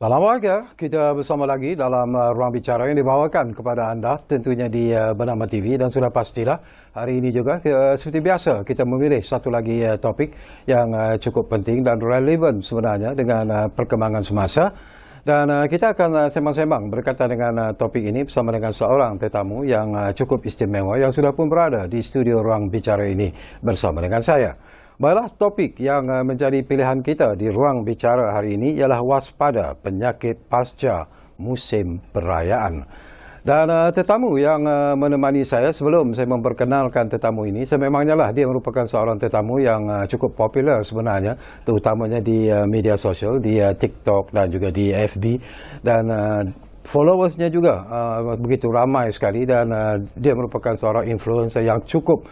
Salam warga, kita bersama lagi dalam ruang bicara yang dibawakan kepada anda tentunya di Bernama TV dan sudah pastilah hari ini juga seperti biasa kita memilih satu lagi topik yang cukup penting dan relevan sebenarnya dengan perkembangan semasa. Dan kita akan sembang-sembang berkaitan dengan topik ini bersama dengan seorang tetamu yang cukup istimewa yang sudah pun berada di studio ruang bicara ini bersama dengan saya. Baiklah, topik yang menjadi pilihan kita di ruang bicara hari ini ialah waspada penyakit pasca musim perayaan. Dan tetamu yang menemani saya sebelum saya memperkenalkan tetamu ini, sememangnya lah dia merupakan seorang tetamu yang cukup popular sebenarnya, terutamanya di media sosial, di TikTok dan juga di FB. Dan followersnya juga begitu ramai sekali dan dia merupakan seorang influencer yang cukup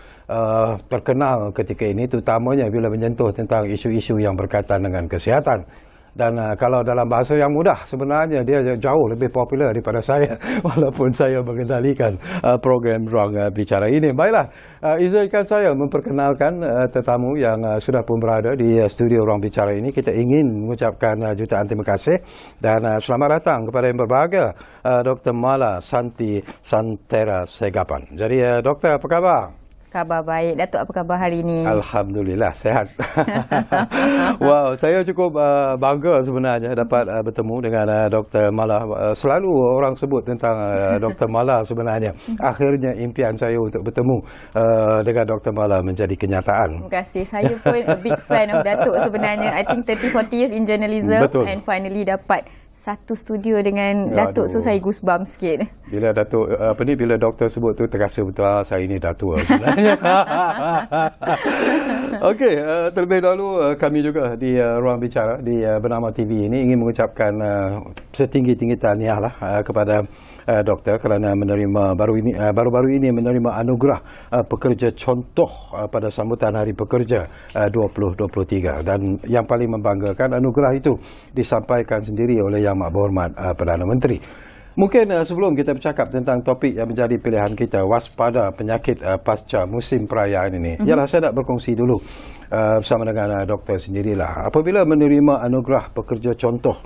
terkenal ketika ini, terutamanya bila menyentuh tentang isu-isu yang berkaitan dengan kesihatan. Dan kalau dalam bahasa yang mudah, sebenarnya dia jauh lebih popular daripada saya walaupun saya mengendalikan program ruang bicara ini. Baiklah, izinkan saya memperkenalkan tetamu yang sudah pun berada di studio ruang bicara ini. Kita ingin mengucapkan jutaan terima kasih dan selamat datang kepada yang berbahagia, Dr. Mala Santi Santera Segapan. Jadi, Doktor, apa khabar? Khabar baik. Datuk, apa khabar hari ini? Alhamdulillah, sehat. Wow, saya cukup bangga sebenarnya dapat bertemu dengan Dr. Mala. Selalu orang sebut tentang Dr. Mala sebenarnya. Akhirnya impian saya untuk bertemu dengan Dr. Mala menjadi kenyataan. Terima kasih. Saya pun a big fan of Datuk sebenarnya. I think 30-40 years in journalism. Betul. And finally dapat satu studio dengan Datuk. So saya goosebumps sikit. Bila Datuk, bila doktor sebut tu terasa betul saya ini dah tua sebenarnya. Okey, terlebih dahulu kami juga di ruang bicara di Bernama TV ini ingin mengucapkan setinggi-tinggi tahniah lah kepada doktor kerana menerima baru-baru ini menerima anugerah pekerja contoh pada sambutan Hari Pekerja 2023, dan yang paling membanggakan anugerah itu disampaikan sendiri oleh Yang Berhormat Perdana Menteri. Mungkin sebelum kita bercakap tentang topik yang menjadi pilihan kita, waspada penyakit pasca musim perayaan ini, ialah saya nak berkongsi dulu bersama dengan doktor sendirilah. Apabila menerima anugerah pekerja contoh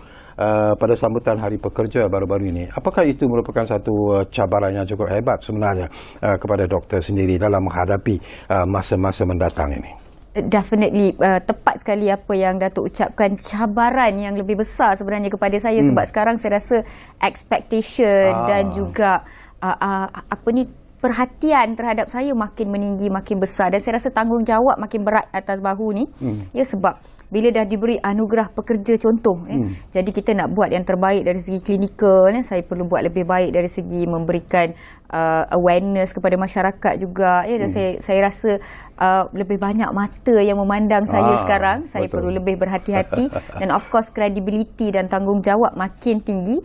pada sambutan Hari Pekerja baru-baru ini, apakah itu merupakan satu cabaran yang cukup hebat sebenarnya kepada doktor sendiri dalam menghadapi masa-masa mendatang ini? Definitely tepat sekali apa yang Datuk ucapkan, cabaran yang lebih besar sebenarnya kepada saya sebab sekarang saya rasa expectation dan juga perhatian terhadap saya makin meninggi, makin besar, dan saya rasa tanggungjawab makin berat atas bahu ni. Ya, sebab bila dah diberi anugerah pekerja contoh, jadi kita nak buat yang terbaik dari segi klinikal, saya perlu buat lebih baik dari segi memberikan awareness kepada masyarakat juga, dan saya rasa lebih banyak mata yang memandang saya sekarang. Saya perlu lebih berhati-hati dan of course credibility dan tanggungjawab makin tinggi.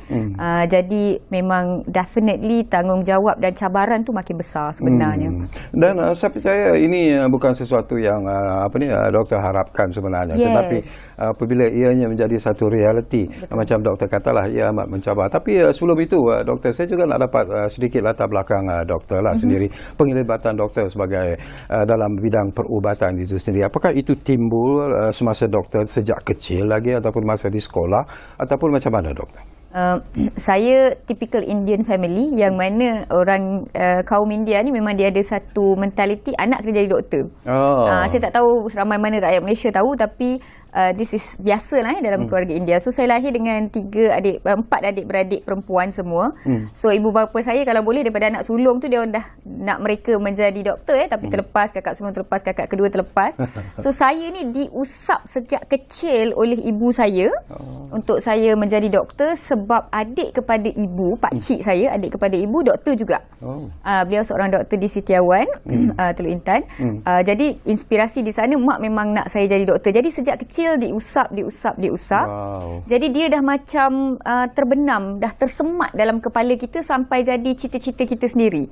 Jadi memang definitely tanggungjawab dan cabaran tu makin besar sebenarnya. Dan saya percaya ini bukan sesuatu yang doktor harapkan sebenarnya. Tetapi apabila ianya menjadi satu realiti, macam doktor katalah, ia amat mencabar. Tapi sebelum itu, doktor, saya juga nak dapat sedikit latar belakang doktor lah sendiri. Penglibatan doktor sebagai dalam bidang perubatan itu sendiri. Apakah itu timbul semasa doktor sejak kecil lagi ataupun masa di sekolah ataupun macam mana, doktor? Saya typical Indian family yang mana orang kaum India ni memang dia ada satu mentaliti anak kena jadi doktor. Saya tak tahu ramai mana rakyat Malaysia tahu, tapi this is biasa lah dalam keluarga India. So saya lahir dengan 4 adik-beradik perempuan semua. So ibu bapa saya kalau boleh daripada anak sulung tu dia dah nak mereka menjadi doktor, tapi terlepas, kakak sulung terlepas, kakak kedua terlepas. So saya ni diusap sejak kecil oleh ibu saya untuk saya menjadi doktor sebab adik kepada ibu, pakcik saya, adik kepada ibu doktor juga. Beliau seorang doktor di Setiawan, Teluk Intan. Jadi inspirasi di sana, mak memang nak saya jadi doktor. Jadi sejak kecil diusap. Jadi dia dah macam terbenam, dah tersemat dalam kepala kita sampai jadi cita-cita kita sendiri.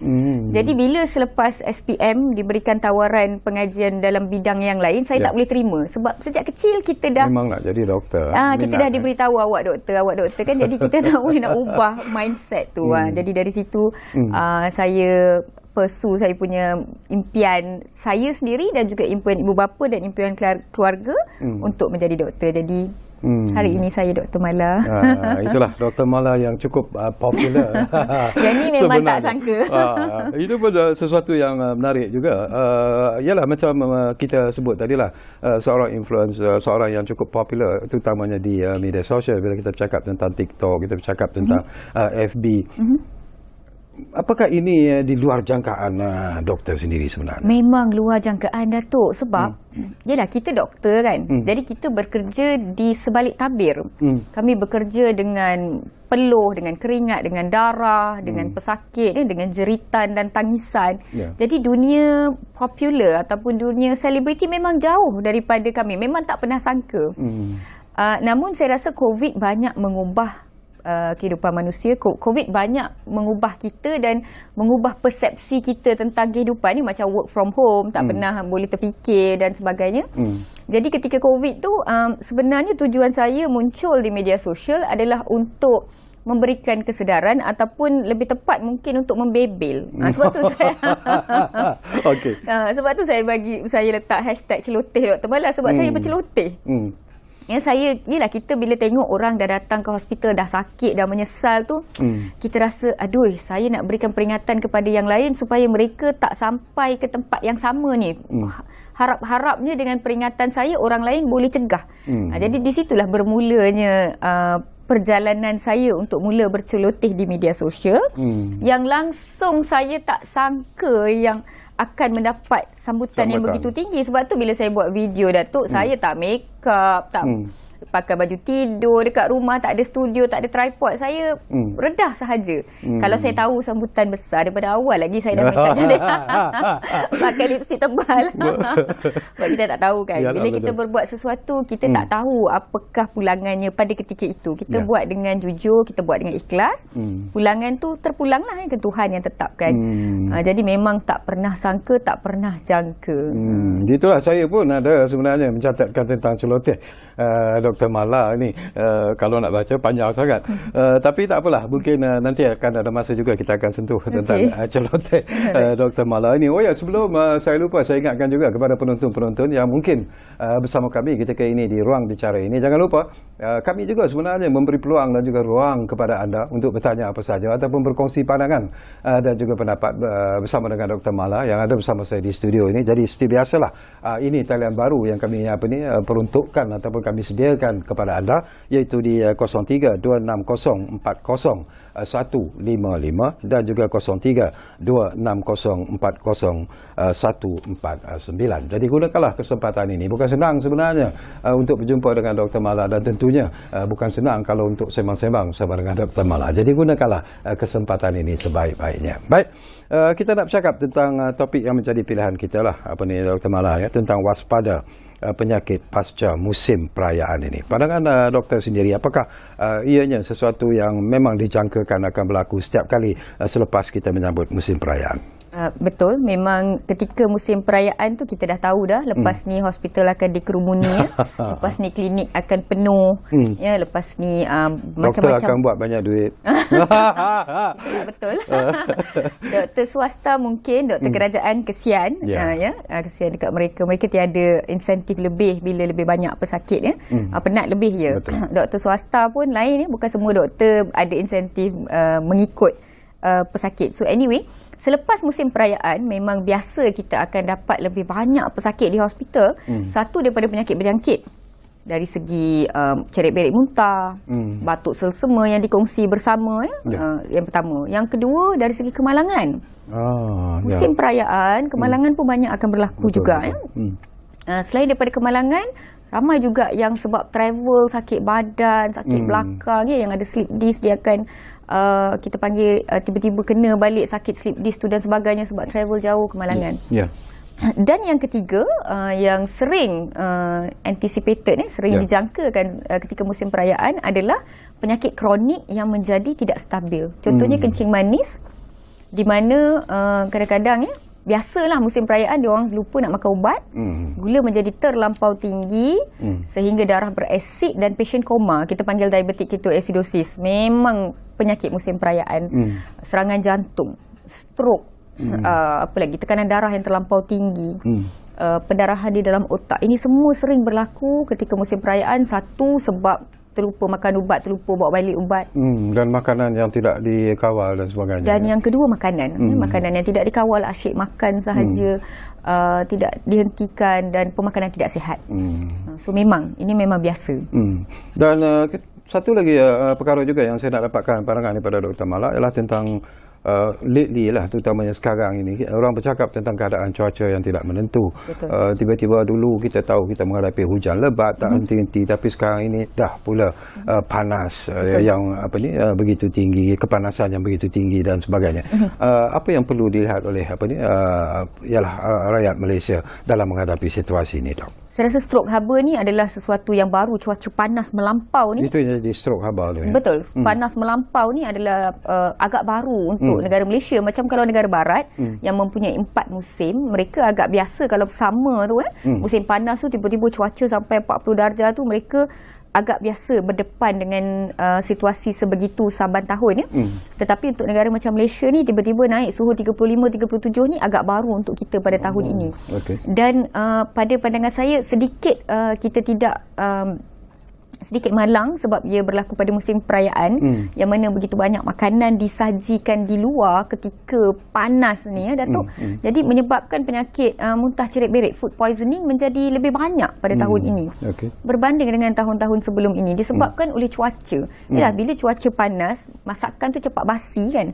Jadi bila selepas SPM diberikan tawaran pengajian dalam bidang yang lain, saya tak boleh terima sebab sejak kecil kita dah memang nak jadi doktor. Kita dah diberitahu awak doktor kan. Jadi kita tak boleh nak ubah mindset tu. Jadi dari situ saya pursue saya punya impian saya sendiri dan juga impian ibu bapa dan impian keluarga untuk menjadi doktor. Jadi Hari ini saya Dr. Mala. Itulah Dr. Mala yang cukup popular. Yang ni memang tak sangka. Itu pun sesuatu yang menarik juga. Yalah macam kita sebut tadilah, seorang influencer, seorang yang cukup popular terutamanya di media sosial. Bila kita bercakap tentang TikTok, kita bercakap tentang FB. Apakah ini di luar jangkaan doktor sendiri sebenarnya? Memang luar jangkaan, Datuk. Sebab, yelah kita doktor kan. Jadi kita bekerja di sebalik tabir. Kami bekerja dengan peluh, dengan keringat, dengan darah, dengan pesakit, dengan jeritan dan tangisan. Jadi dunia popular ataupun dunia selebriti memang jauh daripada kami. Memang tak pernah sangka. Namun saya rasa COVID banyak mengubah kehidupan manusia. COVID banyak mengubah kita dan mengubah persepsi kita tentang kehidupan ni, macam work from home, tak pernah boleh terfikir dan sebagainya. Jadi ketika COVID tu, sebenarnya tujuan saya muncul di media sosial adalah untuk memberikan kesedaran ataupun lebih tepat mungkin untuk membebel. Sebab tu saya sebab tu saya letak hashtag celoteh Dr. Mala, sebab saya berceloteh. Yelah kita bila tengok orang dah datang ke hospital, dah sakit, dah menyesal tu, kita rasa aduh, saya nak berikan peringatan kepada yang lain supaya mereka tak sampai ke tempat yang sama ni. Harap-harapnya dengan peringatan saya orang lain boleh cegah. Jadi di situlah bermulanya perjalanan saya untuk mula berceloteh di media sosial, yang langsung saya tak sangka yang akan mendapat sambutan yang begitu tinggi. Sebab tu bila saya buat video, Datuk, saya tak make up, tak pakai baju tidur dekat rumah, tak ada studio, tak ada tripod, saya redah sahaja. Kalau saya tahu sambutan besar, daripada awal lagi saya dah minta jadi pakai lipstick tebal. Sebab kita tak tahu kan. Bila kita berbuat sesuatu, kita tak tahu apakah pulangannya pada ketika itu. Kita buat dengan jujur, kita buat dengan ikhlas, pulangan tu terpulanglah kan, Tuhan yang tetapkan. Jadi memang tak pernah sangka, tak pernah jangka. Itulah saya pun ada sebenarnya mencatatkan tentang celoteh Dr. Mala ni, kalau nak baca panjang sangat. Tapi tak apalah, mungkin nanti akan ada masa juga kita akan sentuh tentang celoteh Dr. Mala ini. Oh ya, sebelum saya lupa, saya ingatkan juga kepada penonton-penonton yang mungkin bersama kami ketika ini di ruang bicara ini, jangan lupa kami juga sebenarnya memberi peluang dan juga ruang kepada anda untuk bertanya apa saja ataupun berkongsi pandangan dan juga pendapat bersama dengan Dr. Mala yang ada bersama saya di studio ini. Jadi seperti biasalah, ini talian baru yang kami peruntukkan ataupun kami sediakan kepada anda, iaitu di 03-260-40-155 dan juga 03-260-40-149. Jadi gunakanlah kesempatan ini. Bukan senang sebenarnya untuk berjumpa dengan Dr. Mala, dan tentunya bukan senang kalau untuk sembang-sembang bersama dengan Dr. Mala. Jadi gunakanlah kesempatan ini sebaik-baiknya. Baik, kita nak bercakap tentang topik yang menjadi pilihan kita lah, Dr. Mala, ya, tentang waspada penyakit pasca musim perayaan ini. Pandangan doktor sendiri, apakah ianya sesuatu yang memang dijangkakan akan berlaku setiap kali selepas kita menyambut musim perayaan? Betul, memang ketika musim perayaan tu kita dah tahu dah, lepas ni hospital akan dikerumuni, ya. Lepas ni klinik akan penuh, ya, lepas ni macam-macam. Doktor akan buat banyak duit. Betul. Doktor swasta mungkin, doktor kerajaan kesian, kesian dekat mereka. Mereka tiada insentif lebih bila lebih banyak pesakit, ya. Penat lebih je. Doktor swasta pun lain, ya. Bukan semua doktor ada insentif mengikut pesakit. So anyway, selepas musim perayaan memang biasa kita akan dapat lebih banyak pesakit di hospital. Satu daripada penyakit berjangkit, dari segi ceret-berit muntah, batuk selsema yang dikongsi bersama, yang pertama. Yang kedua dari segi kemalangan. Musim perayaan, kemalangan pun banyak akan berlaku juga. Selain daripada kemalangan, ramai juga yang sebab travel, sakit badan, sakit belakang, ya, yang ada slip disc, dia akan kita panggil tiba-tiba kena balik sakit slip disc tu dan sebagainya sebab travel jauh, kemalangan. Dan yang ketiga, yang sering anticipated, sering dijangkakan ketika musim perayaan adalah penyakit kronik yang menjadi tidak stabil. Contohnya kencing manis, di mana kadang-kadang, ya, biasalah musim perayaan dia orang lupa nak makan ubat, gula menjadi terlampau tinggi sehingga darah berasid dan pasien koma. Kita panggil diabetic ketoacidosis. Memang penyakit musim perayaan. Serangan jantung, stroke, apa lagi, tekanan darah yang terlampau tinggi, pendarahan di dalam otak. Ini semua sering berlaku ketika musim perayaan. Satu, sebab terlupa makan ubat, terlupa bawa balik ubat. Dan makanan yang tidak dikawal dan sebagainya. Dan yang kedua, makanan. Makanan yang tidak dikawal, asyik makan sahaja, tidak dihentikan, dan pemakanan tidak sihat. So ini memang biasa. Dan satu lagi perkara juga yang saya nak dapatkan pandangan daripada Dr. Malak ialah tentang lately lah, terutamanya sekarang ini orang bercakap tentang keadaan cuaca yang tidak menentu. Tiba-tiba dulu kita tahu kita menghadapi hujan lebat tak henti-henti, tapi sekarang ini dah pula panas yang begitu tinggi, kepanasan yang begitu tinggi dan sebagainya. Apa yang perlu dilihat oleh ialah rakyat Malaysia dalam menghadapi situasi ini, Dok? Saya rasa stroke haba ni adalah sesuatu yang baru. Cuaca panas melampau ni, itu yang jadi stroke haba tu. Betul. Panas melampau ni adalah agak baru untuk negara Malaysia. Macam kalau negara barat yang mempunyai 4 musim, mereka agak biasa kalau sama tu musim panas tu tiba-tiba cuaca sampai 40 darjah tu, mereka agak biasa berdepan dengan situasi sebegitu saban tahun. Tetapi untuk negara macam Malaysia ni, tiba-tiba naik suhu 35-37 ni agak baru untuk kita pada tahun ini. Dan pada pandangan saya, sedikit kita tidak sedikit malang sebab ia berlaku pada musim perayaan yang mana begitu banyak makanan disajikan di luar ketika panas ni, Datuk. Jadi menyebabkan penyakit muntah cerit-berit, food poisoning, menjadi lebih banyak pada tahun ini berbanding dengan tahun-tahun sebelum ini, disebabkan oleh cuaca. Yalah, bila cuaca panas, masakan tu cepat basi kan.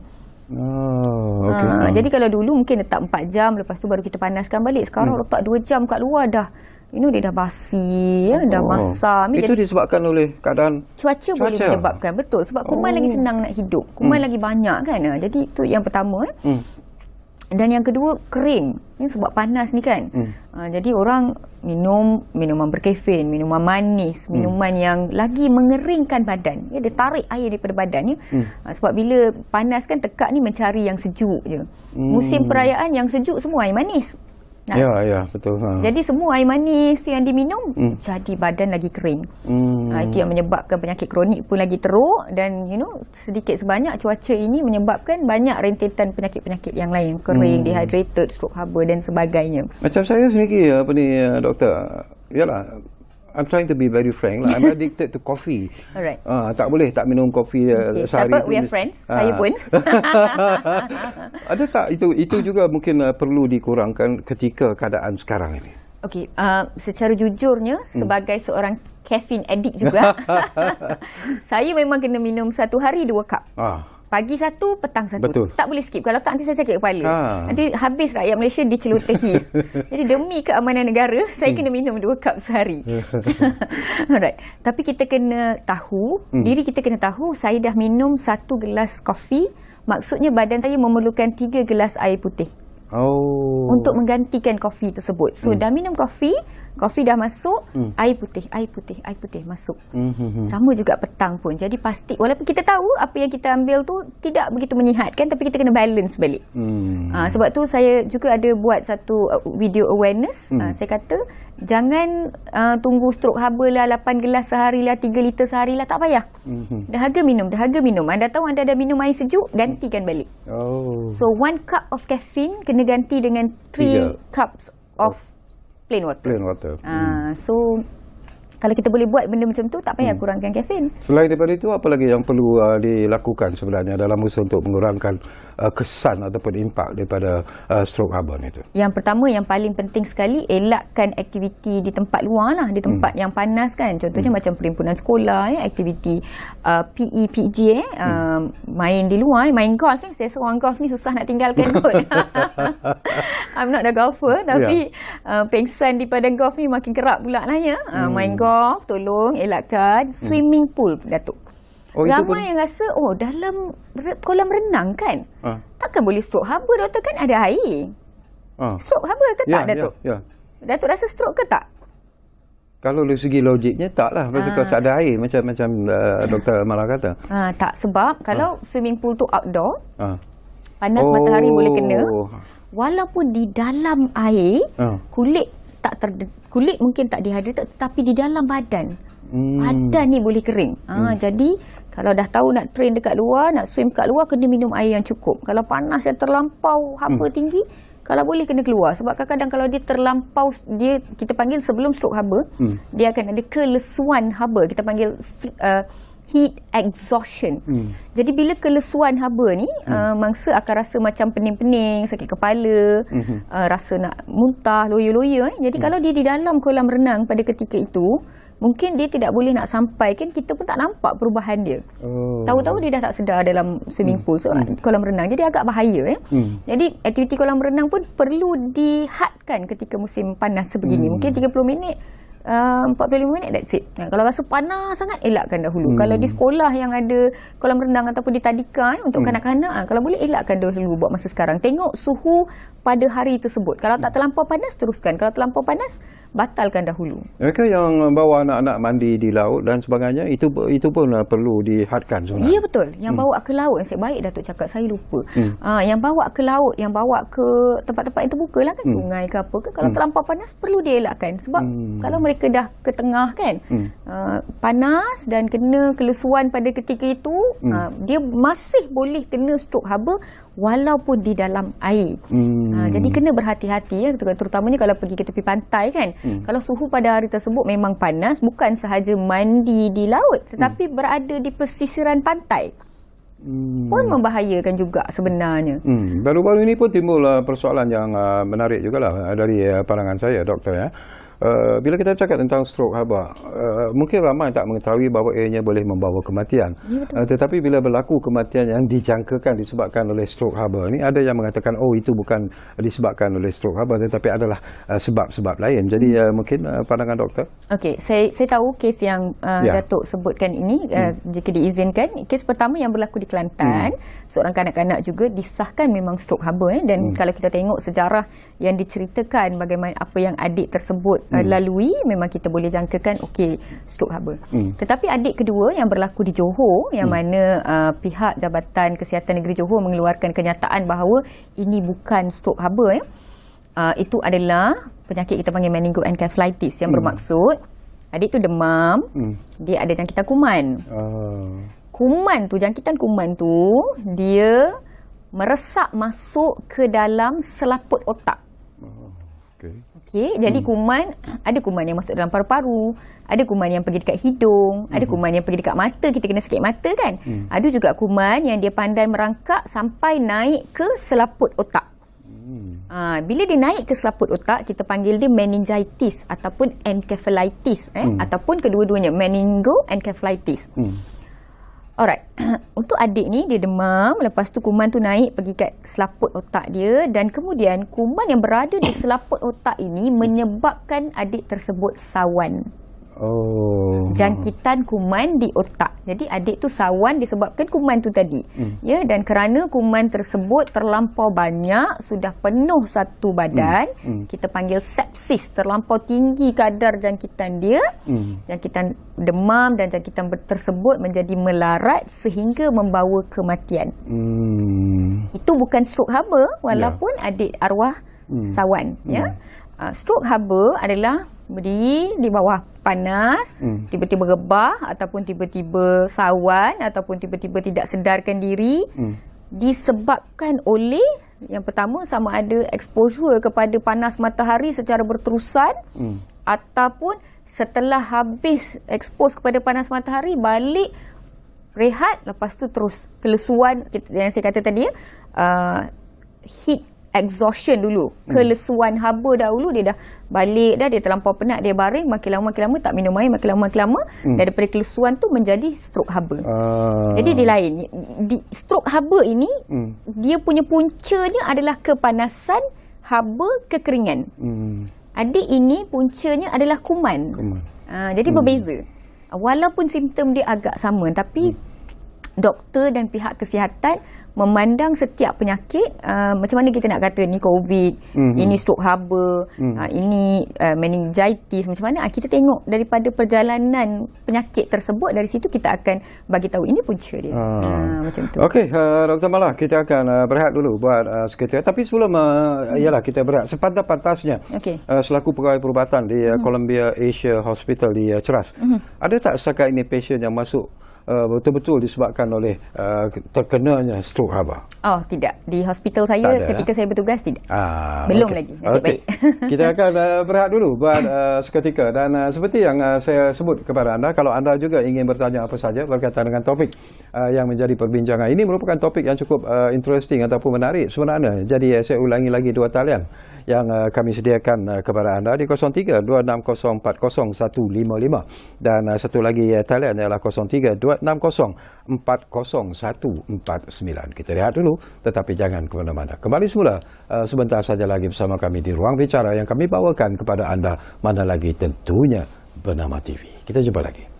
Jadi kalau dulu mungkin letak 4 jam, lepas tu baru kita panaskan balik. Sekarang letak 2 jam kat luar dah, dia dah basi, dah masak. Itu disebabkan oleh keadaan cuaca boleh menyebabkan. Betul, sebab kuman lagi senang nak hidup, kuman lagi banyak kan. Jadi itu yang pertama. Dan yang kedua, kering. Ini sebab panas ni kan. Jadi orang minum minuman berkafein, minuman manis, minuman yang lagi mengeringkan badan. Dia tarik air daripada badan. Sebab bila panas kan, tekak ni mencari yang sejuk je. Musim perayaan yang sejuk semua air manis. Ya, betul. Jadi semua air manis yang diminum, jadi badan lagi kering. Itu yang menyebabkan penyakit kronik pun lagi teruk. Dan sedikit sebanyak cuaca ini menyebabkan banyak rentetan penyakit-penyakit yang lain, kering, dehydrated, stroke haba dan sebagainya. Macam saya sendiri doktor, yalah, I'm trying to be very frank lah. I'm addicted to coffee. Alright. Tak boleh tak minum kopi sehari. Dapat, we are friends. Saya pun. Ada tak itu juga mungkin perlu dikurangkan ketika keadaan sekarang ini? Okey, secara jujurnya sebagai seorang caffeine addict juga, saya memang kena minum 1 hari 2 cup. Pagi 1, petang 1. Betul. Tak boleh skip. Kalau tak, nanti saya sakit kepala. Nanti habis rakyat Malaysia dicelotehi. Jadi demi keamanan negara, saya kena minum 2 cup sehari. Alright. Tapi kita kena tahu, diri kita kena tahu, saya dah minum 1 gelas kopi. Maksudnya badan saya memerlukan 3 gelas air putih. Untuk menggantikan kopi tersebut. So dah minum kopi dah masuk, air putih masuk. Sama juga petang pun. Jadi pasti, walaupun kita tahu apa yang kita ambil tu tidak begitu menyihatkan, tapi kita kena balance balik. Sebab tu saya juga ada buat satu video awareness. Saya kata jangan tunggu stroke haba lah 8 gelas sehari lah, 3 liter sehari lah, tak payah. Dahaga minum. Anda tahu anda dah minum air sejuk, gantikan balik. So 1 cup of caffeine kena ganti dengan 3 cups of plain water. So kalau kita boleh buat benda macam tu, tak payah kurangkan kafein. Selain daripada itu, apa lagi yang perlu dilakukan sebenarnya dalam usaha untuk mengurangkan kesan ataupun impak daripada stroke haba itu? Yang pertama, yang paling penting sekali, elakkan aktiviti di tempat luar lah, di tempat yang panas kan. Contohnya macam perhimpunan sekolah, aktiviti PE, PJ, main di luar, main golf. Saya seorang golf ni susah nak tinggalkan kot. I'm not a golfer, tapi pengsan di padang golf ni makin kerap pula lah ya. Main golf, tolong elakkan swimming pool, Datuk. Ramai yang rasa dalam kolam renang kan, takkan boleh stroke haba, doktor, kan ada air. Stroke haba ke tak, Datuk? Datuk rasa stroke ke tak? Kalau dari segi logiknya taklah, sebab ada air macam Dr. Malak kata. Tak, sebab kalau swimming pool tu outdoor, panas matahari boleh kena, walaupun di dalam air, kulit mungkin tak dehydrated, tetapi di dalam badan Badan ni boleh kering. Jadi kalau dah tahu nak train dekat luar, nak swim kat luar, kena minum air yang cukup. Kalau panas yang terlampau, haba tinggi, kalau boleh kena keluar. Sebab kadang-kadang kalau dia terlampau, kita panggil sebelum stroke haba, dia akan ada kelesuan haba. Kita panggil heat exhaustion. Jadi bila kelesuan haba ni, mangsa akan rasa macam pening-pening, sakit kepala, rasa nak muntah, loya-loya. Jadi kalau dia di dalam kolam renang pada ketika itu, mungkin dia tidak boleh nak sampai, kan kita pun tak nampak perubahan dia. Tahu-tahu dia dah tak sedar dalam swimming pool, kolam renang. Jadi agak bahaya. Jadi aktiviti kolam renang pun perlu dihadkan ketika musim panas sebegini. Mungkin 30 minit, 45 minit, that's it. Kalau rasa panas sangat, elakkan dahulu. Kalau di sekolah yang ada kolam renang ataupun di tadika untuk kanak-kanak, kalau boleh elakkan dahulu buat masa sekarang. Tengok suhu pada hari tersebut. Kalau tak terlampau panas, teruskan. Kalau terlampau panas, batalkan dahulu. Mereka yang bawa anak-anak mandi di laut dan sebagainya, itu pun perlu dihadkan sebenarnya. Ya, betul. Yang bawa ke laut, saya baik Datuk cakap, saya lupa. Yang bawa ke laut, yang bawa ke tempat-tempat yang terbuka lah kan, sungai ke apa ke, kalau terlampau panas, perlu dielakkan. Sebab kalau mereka dah ke tengah kan, panas dan kena kelesuan pada ketika itu, dia masih boleh kena stroke haba walaupun di dalam air. Jadi kena berhati-hati ya, terutamanya kalau pergi ke tepi pantai kan. Kalau suhu pada hari tersebut memang panas, bukan sahaja mandi di laut, tetapi berada di pesisiran pantai pun membahayakan juga sebenarnya. Baru-baru ini pun timbul persoalan yang menarik jugalah dari pandangan saya, doktor ya. Bila kita cakap tentang stroke haba, mungkin ramai tak mengetahui bahawa ianya boleh membawa kematian. Ya, tetapi bila berlaku kematian yang dijangkakan disebabkan oleh stroke haba ni, ada yang mengatakan itu bukan disebabkan oleh stroke haba tetapi adalah sebab-sebab lain. Jadi mungkin pandangan doktor. Okey, saya tahu kes yang Datuk sebutkan ini, jika diizinkan. Kes pertama yang berlaku di Kelantan, seorang kanak-kanak juga disahkan memang stroke haba dan kalau kita tengok sejarah yang diceritakan bagaimana apa yang adik tersebut lalui, memang kita boleh jangkakan stroke haba. Tetapi adik kedua yang berlaku di Johor, yang mana pihak Jabatan Kesihatan Negeri Johor mengeluarkan kenyataan bahawa ini bukan stroke haba itu adalah penyakit kita panggil meningoencephalitis, yang bermaksud adik tu demam, dia ada jangkitan kuman. Jangkitan kuman tu dia meresap masuk ke dalam selaput otak. Jadi ada kuman yang masuk dalam paru-paru, ada kuman yang pergi dekat hidung, ada kuman yang pergi dekat mata, kita kena sakit mata kan. Ada juga kuman yang dia pandai merangkak sampai naik ke selaput otak. Bila dia naik ke selaput otak, kita panggil dia meningitis ataupun encephalitis, ataupun kedua-duanya, meningoencephalitis. Alright, untuk adik ni dia demam, lepas tu kuman tu naik pergi kat selaput otak dia, dan kemudian kuman yang berada di selaput otak ini menyebabkan adik tersebut sawan. Jangkitan kuman di otak. Jadi adik tu sawan disebabkan kuman tu tadi. Ya, dan kerana kuman tersebut terlampau banyak, sudah penuh satu badan, kita panggil sepsis, terlampau tinggi kadar jangkitan dia. Jangkitan demam dan jangkitan tersebut menjadi melarat sehingga membawa kematian. Itu bukan stroke haba walaupun adik arwah sawan, ya. Stroke haba adalah berdiri di bawah panas, tiba-tiba rebah ataupun tiba-tiba sawan ataupun tiba-tiba tidak sedarkan diri, disebabkan oleh yang pertama sama ada exposure kepada panas matahari secara berterusan, ataupun setelah habis expose kepada panas matahari balik rehat, lepas tu terus kelesuan yang saya kata tadi, heat exhaustion dulu, kelesuan haba dahulu, dia dah balik dah, dia terlampau penat, dia baring, makin lama tak minum air, makin lama daripada kelesuan tu menjadi stroke haba. Jadi dia lain. Stroke haba ini dia punya puncanya adalah kepanasan, haba, kekeringan. Adik ini puncanya adalah kuman. Jadi berbeza. Walaupun simptom dia agak sama, tapi doktor dan pihak kesihatan memandang setiap penyakit, macam mana kita nak kata ni COVID, ini stroke haba, ini meningitis, macam mana kita tengok daripada perjalanan penyakit tersebut, dari situ kita akan bagi tahu ini punca dia. Macam tu. Okey, Dr. Mala, kita akan berehat dulu buat seketika. Tapi sebelum ialah kita berehat, sepantas-pantasnya selaku pegawai perubatan di Columbia Asia Hospital di Ceras, ada tak setakat ini pasien yang masuk betul-betul disebabkan oleh terkenanya stroke haba? Oh, tidak. Di hospital saya ketika saya bertugas tidak. Belum lagi. Nasib baik. Kita akan berehat dulu buat seketika, dan seperti yang saya sebut kepada anda, kalau anda juga ingin bertanya apa saja berkaitan dengan topik yang menjadi perbincangan ini, merupakan topik yang cukup interesting ataupun menarik sebenarnya. Jadi saya ulangi lagi dua talian yang kami sediakan kepada anda di 03-2604-0155, dan satu lagi talian ialah 03-2604-0149. Kita rehat dulu, tetapi jangan ke mana-mana. Kembali semula sebentar saja lagi bersama kami di Ruang Bicara yang kami bawakan kepada anda, mana lagi tentunya bernama TV. Kita jumpa lagi.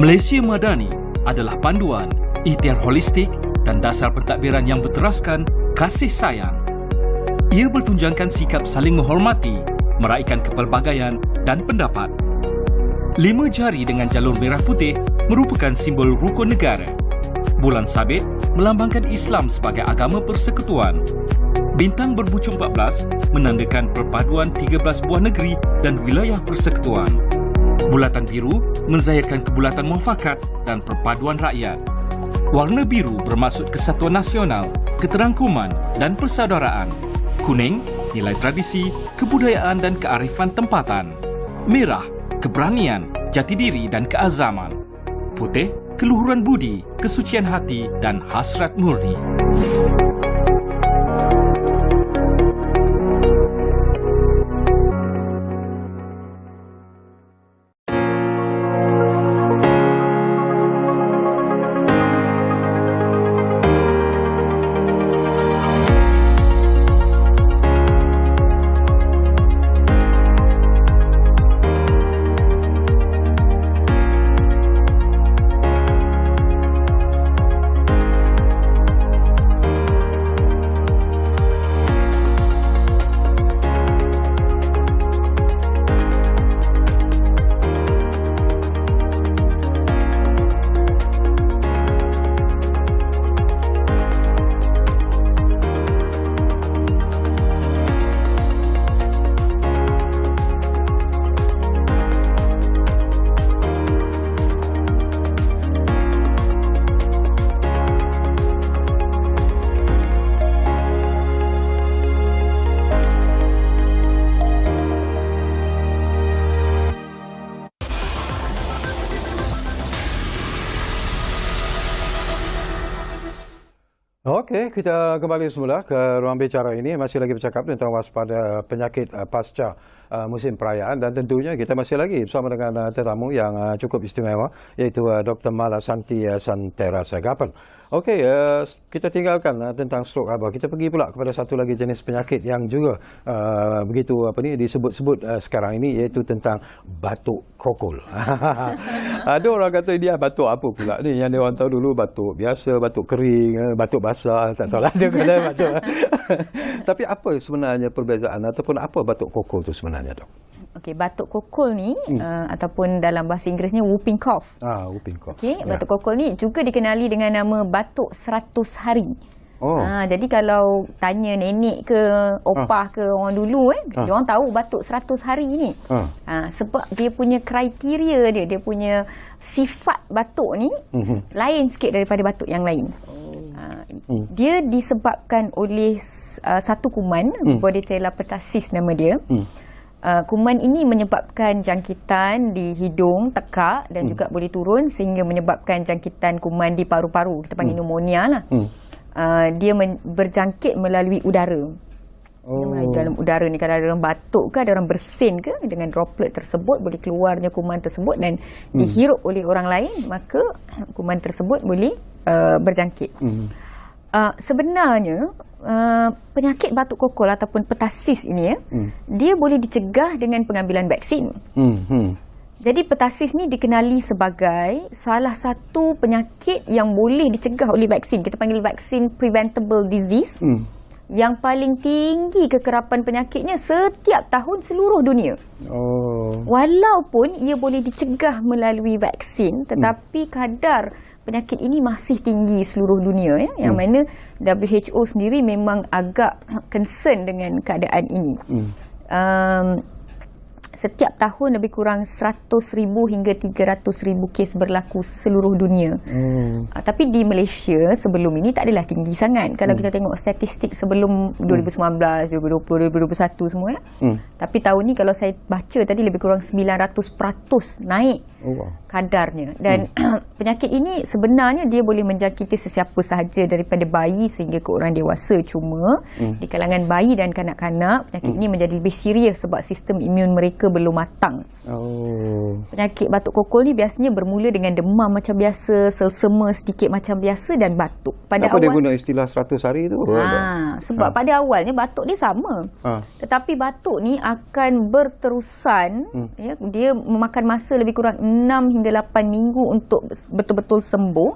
Malaysia Madani adalah panduan, ikhtiar holistik dan dasar pentadbiran yang berteraskan kasih sayang. Ia bertunjangkan sikap saling menghormati, meraihkan kepelbagaian dan pendapat. 5 jari dengan jalur merah putih merupakan simbol rukun negara. Bulan sabit melambangkan Islam sebagai agama persekutuan. Bintang berbucung 14 menandakan perpaduan 13 buah negeri dan wilayah persekutuan. Bulatan biru menzahirkan kebulatan muafakat dan perpaduan rakyat. Warna biru bermaksud kesatuan nasional, keterangkuman dan persaudaraan. Kuning, nilai tradisi, kebudayaan dan kearifan tempatan. Merah, keberanian, jati diri dan keazaman. Putih, keluhuran budi, kesucian hati dan hasrat murni. Okey, kita kembali semula ke ruang bicara ini. Masih lagi bercakap tentang waspada penyakit pasca musim perayaan, dan tentunya kita masih lagi bersama dengan tetamu yang cukup istimewa, iaitu Dr. Mala Santi Santera Sagapan. Okey, kita tinggalkan tentang stroke haba. Kita pergi pula kepada satu lagi jenis penyakit yang juga begitu disebut-sebut sekarang ini, iaitu tentang batuk kokol. Ada orang kata dia batuk apa pula ni, yang dia orang tahu dulu batuk biasa, batuk kering, batuk basah, tak tahulah dia kena batuk. Tapi apa sebenarnya perbezaan ataupun apa batuk kokol tu sebenarnya, Dok? Okey, batuk kokol ni ataupun dalam bahasa Inggerisnya whooping cough. Whooping cough. Okey, batuk kokol ni juga dikenali dengan nama batuk 100 hari. Jadi kalau tanya nenek ke opah ke orang dulu dia orang tahu batuk 100 hari ni. Sebab dia punya kriteria dia punya sifat batuk ni lain sikit daripada batuk yang lain. Dia disebabkan oleh satu kuman, Bordetella pertussis nama dia. Kuman ini menyebabkan jangkitan di hidung, tekak dan juga boleh turun sehingga menyebabkan jangkitan kuman di paru-paru. Kita panggil pneumonia lah. Dia berjangkit melalui udara. Dia melalui dalam udara ni. Kalau ada orang batuk ke, ada orang bersin ke, dengan droplet tersebut boleh keluarnya kuman tersebut dan dihirup oleh orang lain, maka kuman tersebut boleh berjangkit. Sebenarnya penyakit batuk kokol ataupun pertussis ini dia boleh dicegah dengan pengambilan vaksin. Jadi pertussis ni dikenali sebagai salah satu penyakit yang boleh dicegah oleh vaksin. Kita panggil vaksin preventable disease. Yang paling tinggi kekerapan penyakitnya setiap tahun seluruh dunia. Walaupun ia boleh dicegah melalui vaksin, tetapi kadar penyakit ini masih tinggi seluruh dunia, ya, yang mana WHO sendiri memang agak concern dengan keadaan ini. Setiap tahun lebih kurang 100,000 hingga 300,000 kes berlaku seluruh dunia. Tapi di Malaysia sebelum ini tak adalah tinggi sangat. Kalau kita tengok statistik sebelum 2019, 2020, 2021 semua, ya. Tapi tahun ni kalau saya baca tadi lebih kurang 900% naik kadarnya. Dan penyakit ini sebenarnya dia boleh menjangkiti sesiapa sahaja daripada bayi sehingga ke orang dewasa. Cuma di kalangan bayi dan kanak-kanak, penyakit ini menjadi lebih serius sebab sistem imun mereka belum matang. Penyakit batuk kokol ni biasanya bermula dengan demam macam biasa, selsema sedikit macam biasa dan batuk. Kenapa dia guna istilah 100 hari tu? Sebab pada awalnya batuk dia sama. Tetapi batuk ni akan berterusan, ya, dia memakan masa lebih kurang 6 hingga 8 minggu untuk betul-betul sembuh.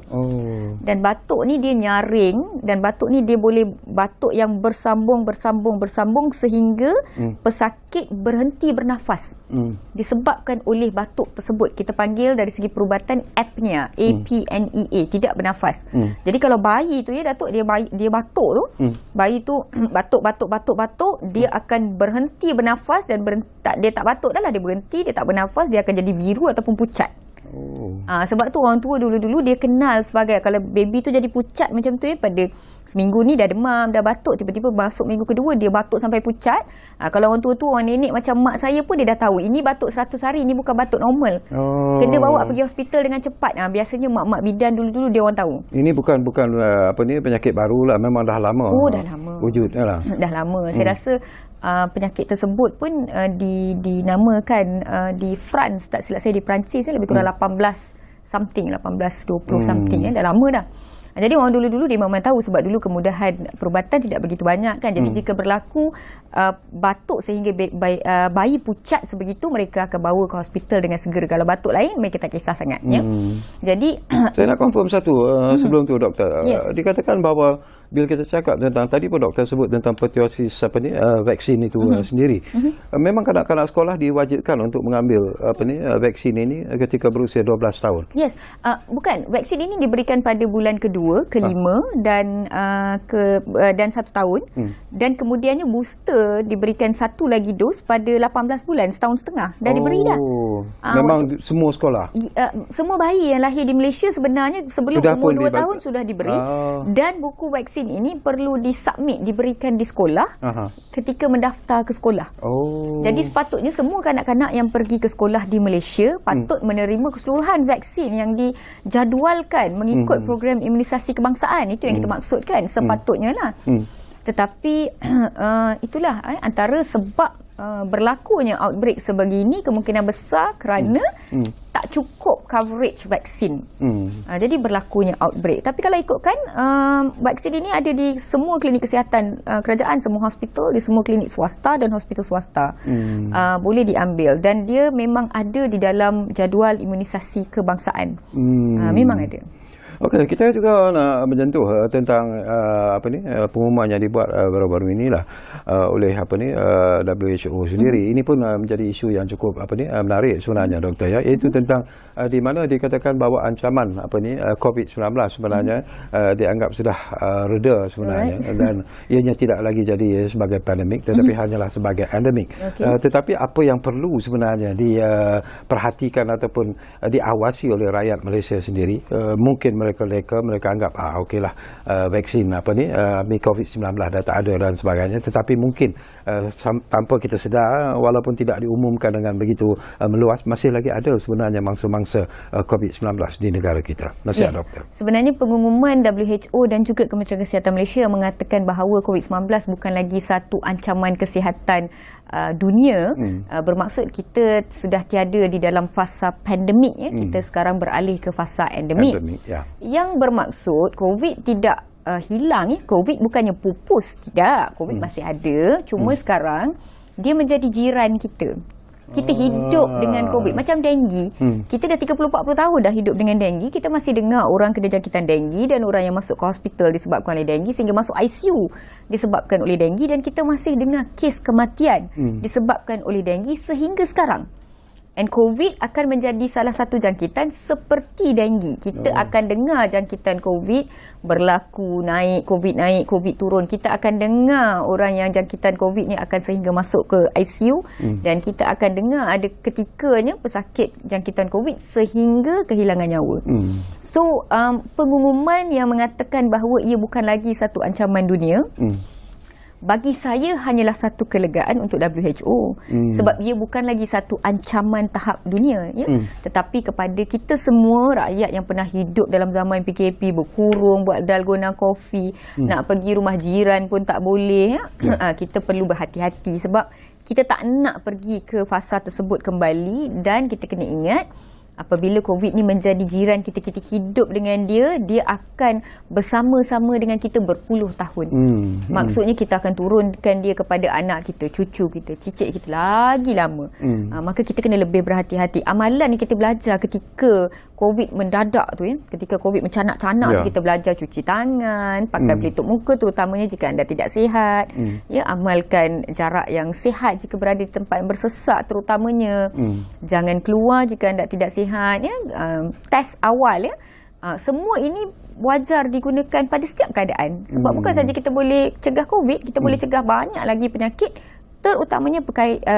Dan batuk ni dia nyaring, dan batuk ni dia boleh batuk yang bersambung sehingga pesakit berhenti bernafas. Disebabkan oleh batuk tersebut. Kita panggil dari segi perubatan apnea, APNEA, tidak bernafas. Jadi kalau bayi tu, ya Datuk, dia batuk tu, bayi tu batuk, dia akan berhenti bernafas dan dia tak batuk dah lah, dia berhenti, dia tak bernafas, dia akan jadi biru ataupun pucat. Sebab tu orang tua dulu-dulu dia kenal sebagai, kalau baby tu jadi pucat macam tu, ya, pada seminggu ni dah demam, dah batuk, tiba-tiba masuk minggu kedua dia batuk sampai pucat. Kalau orang tua tu, orang nenek macam mak saya pun, dia dah tahu ini batuk 100 hari, ini bukan batuk normal. Kena bawa pergi hospital dengan cepat. Biasanya mak-mak bidan dulu-dulu dia orang tahu. Ini bukan penyakit baru lah, memang dah lama. Dah lama. Wujud lah. Dah lama. Saya rasa penyakit tersebut pun dinamakan di France, tak silap saya, di Perancis, lebih kurang 18-20 something, dah lama dah. Jadi orang dulu-dulu dia memang tahu, sebab dulu kemudahan perubatan tidak begitu banyak kan. Jadi jika berlaku batuk sehingga bayi pucat sebegitu, mereka akan bawa ke hospital dengan segera. Kalau batuk lain mereka tak kisah sangat, ya. Jadi saya nak confirm satu sebelum tu, doktor. Dikatakan bahawa bila kita cakap tentang, tadi pun doktor sebut tentang pertussis vaksin itu sendiri, memang kanak-kanak sekolah diwajibkan untuk mengambil vaksin ini ketika berusia 12 tahun. Bukan, vaksin ini diberikan pada bulan kedua, kelima dan 1 tahun, dan kemudiannya booster diberikan satu lagi dos pada 18 bulan, setahun setengah dah diberi dah. Memang semua sekolah. Semua bayi yang lahir di Malaysia sebenarnya sebelum sudah umur 2 tahun sudah diberi. Dan buku vaksin ini perlu disubmit, diberikan di sekolah ketika mendaftar ke sekolah. Jadi sepatutnya semua kanak-kanak yang pergi ke sekolah di Malaysia patut menerima keseluruhan vaksin yang dijadualkan mengikut program imunisasi kebangsaan. Itu yang kita maksudkan, sepatutnya lah. Tetapi itulah antara sebab berlakunya outbreak sebegini kemungkinan besar kerana tak cukup coverage vaksin. Jadi berlakunya outbreak. Tapi kalau ikutkan, vaksin ini ada di semua klinik kesihatan kerajaan, semua hospital, di semua klinik swasta dan hospital swasta. Boleh diambil, dan dia memang ada di dalam jadual imunisasi kebangsaan. Memang ada. Okey, kita juga nak menyentuh tentang pengumuman yang dibuat baru-baru inilah oleh WHO sendiri. Ini pun menjadi isu yang cukup menarik sebenarnya, doktor, ya, iaitu tentang di mana dikatakan bahawa ancaman COVID-19 sebenarnya dianggap sudah reda sebenarnya, dan ianya tidak lagi jadi sebagai pandemik, tetapi hanyalah sebagai endemik. Tetapi apa yang perlu sebenarnya diperhatikan ataupun diawasi oleh rakyat Malaysia sendiri, mungkin mereka anggap okeylah, vaksin COVID-19 dah tak ada dan sebagainya, tetapi mungkin tanpa kita sedar, walaupun tidak diumumkan dengan begitu meluas, masih lagi ada sebenarnya mangsa-mangsa COVID-19 di negara kita. Nasihat doktor. Sebenarnya pengumuman WHO dan juga Kementerian Kesihatan Malaysia mengatakan bahawa COVID-19 bukan lagi satu ancaman kesihatan dunia. Bermaksud kita sudah tiada di dalam fasa pandemik, ya. Kita sekarang beralih ke fasa endemik. Yang bermaksud COVID tidak hilang ya. COVID bukannya pupus, tidak. COVID masih ada, cuma sekarang dia menjadi jiran kita. Kita hidup dengan COVID macam denggi. Kita dah 30-40 tahun dah hidup dengan denggi. Kita masih dengar orang kena jangkitan denggi dan orang yang masuk ke hospital disebabkan oleh denggi sehingga masuk ICU disebabkan oleh denggi, dan kita masih dengar kes kematian disebabkan oleh denggi sehingga sekarang. And COVID akan menjadi salah satu jangkitan seperti denggi. Kita akan dengar jangkitan COVID berlaku, naik, COVID turun. Kita akan dengar orang yang jangkitan COVID ni akan sehingga masuk ke ICU. Dan kita akan dengar ada ketikanya pesakit jangkitan COVID sehingga kehilangan nyawa. So, pengumuman yang mengatakan bahawa ia bukan lagi satu ancaman dunia, bagi saya hanyalah satu kelegaan untuk WHO, sebab ia bukan lagi satu ancaman tahap dunia ya? Tetapi kepada kita semua rakyat yang pernah hidup dalam zaman PKP, berkurung, buat dalgona kopi, nak pergi rumah jiran pun tak boleh ya? Kita perlu berhati-hati sebab kita tak nak pergi ke fasa tersebut kembali. Dan kita kena ingat, apabila COVID ni menjadi jiran kita, kita hidup dengan dia, dia akan bersama-sama dengan kita berpuluh tahun. Maksudnya kita akan turunkan dia kepada anak kita, cucu kita, cicit kita lagi lama. Maka kita kena lebih berhati-hati. Amalan yang kita belajar ketika COVID mendadak tu ya, ketika COVID mencanak-canak tu, kita belajar cuci tangan, pakai pelitup muka terutamanya jika anda tidak sihat. Ya, amalkan jarak yang sihat jika berada di tempat yang bersesak terutamanya. Jangan keluar jika anda tidak sihat ya. Test awal ya. Semua ini wajar digunakan pada setiap keadaan. Sebab bukan saja kita boleh cegah COVID, kita boleh cegah banyak lagi penyakit, terutamanya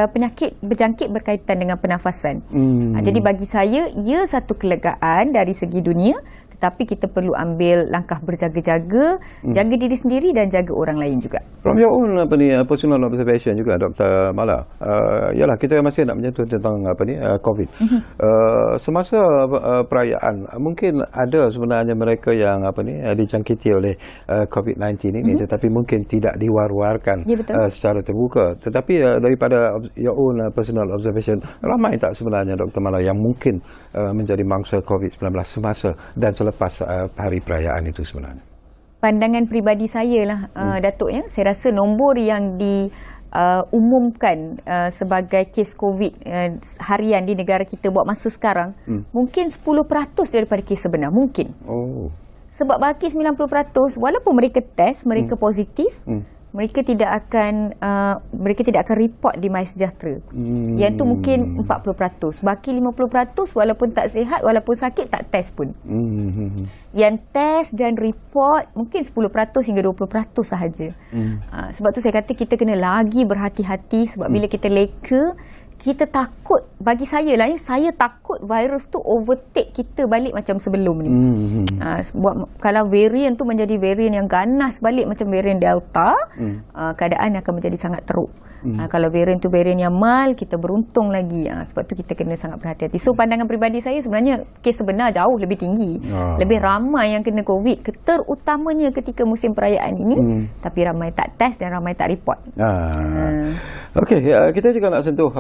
penyakit berjangkit berkaitan dengan pernafasan. Jadi bagi saya, ia satu kelegaan dari segi dunia, tetapi kita perlu ambil langkah berjaga-jaga, jaga diri sendiri dan jaga orang lain juga. From your own personal observation juga, Dr. Mala, yalah kita masih nak menyentuh tentang COVID. Semasa perayaan, mungkin ada sebenarnya mereka yang dijangkiti oleh COVID-19 ini, tetapi mungkin tidak diwar-warkan secara terbuka. Tetapi daripada your own personal observation, ramai tak sebenarnya, Dr. Mala, yang mungkin menjadi mangsa COVID-19 semasa dan selepas hari perayaan itu sebenarnya? Pandangan peribadi saya lah, Datuk ya. Saya rasa nombor yang diumumkan sebagai kes COVID harian di negara kita buat masa sekarang, mungkin 10% daripada kes sebenar. Mungkin. Sebab baki 90%, walaupun mereka test, mereka positif, mereka tidak akan report di MySejahtera. Yang tu mungkin 40%. Baki 50% walaupun tak sihat, walaupun sakit, tak test pun. Yang test dan report mungkin 10% hingga 20% sahaja. Sebab tu saya kata kita kena lagi berhati-hati, sebab bila kita leka, kita takut, bagi saya lah ya, saya takut virus tu overtake kita balik macam sebelum ni. Sebab kalau varian tu menjadi varian yang ganas balik macam varian Delta, keadaan akan menjadi sangat teruk. Kalau varian tu varian yang mild, kita beruntung lagi. Sebab tu kita kena sangat berhati-hati. So pandangan peribadi saya, sebenarnya kes sebenar jauh lebih tinggi. Lebih ramai yang kena COVID, terutamanya ketika musim perayaan ini. Tapi ramai tak test dan ramai tak report. Okey, kita juga nak sentuh